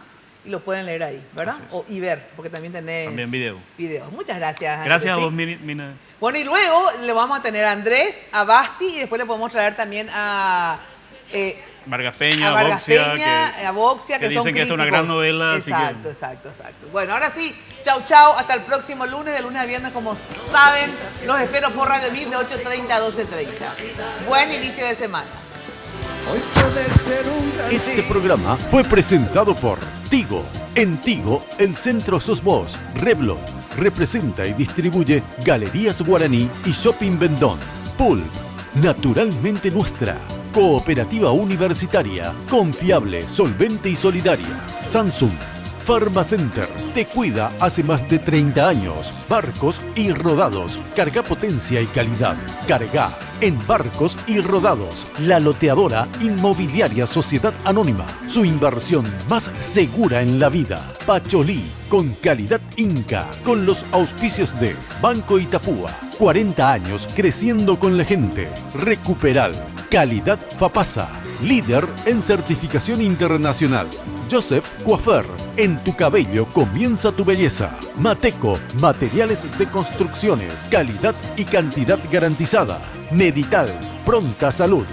y lo pueden leer ahí, ¿verdad? Y ver, porque también tenés... También videos. Muchas gracias. Gracias a vos, Mina. Bueno, y luego le vamos a tener a Andrés, a Basti, y después le podemos traer también a Vargas Peña, a Vargas Boxia, Peña, a Boxia, que son dicen que es una críticos. gran novela. Exacto, exacto. Bueno, ahora sí, chau, hasta el próximo lunes, de lunes a viernes, como saben, los espero por Radio 1000 de 8:30 a 12:30. Buen inicio de semana. Hoy puede ser un gran Este día. programa fue presentado por Tigo. En Tigo, el centro sos vos. Revlon representa y distribuye Galerías Guaraní y Shopping Vendón. Pulp, naturalmente nuestra. Cooperativa universitaria, confiable, solvente y solidaria. Samsung. Pharmacenter, te cuida hace más de 30 años. Barcos y Rodados, carga potencia y calidad. Carga en Barcos y Rodados. La loteadora inmobiliaria Sociedad Anónima, su inversión más segura en la vida. Pacholí, con calidad Inca, con los auspicios de Banco Itapúa. 40 años creciendo con la gente. Recuperal, calidad Fapasa, líder en certificación internacional. Joseph Coiffeur, en tu cabello comienza tu belleza. Mateco, materiales de construcciones, calidad y cantidad garantizada. Medital, pronta salud.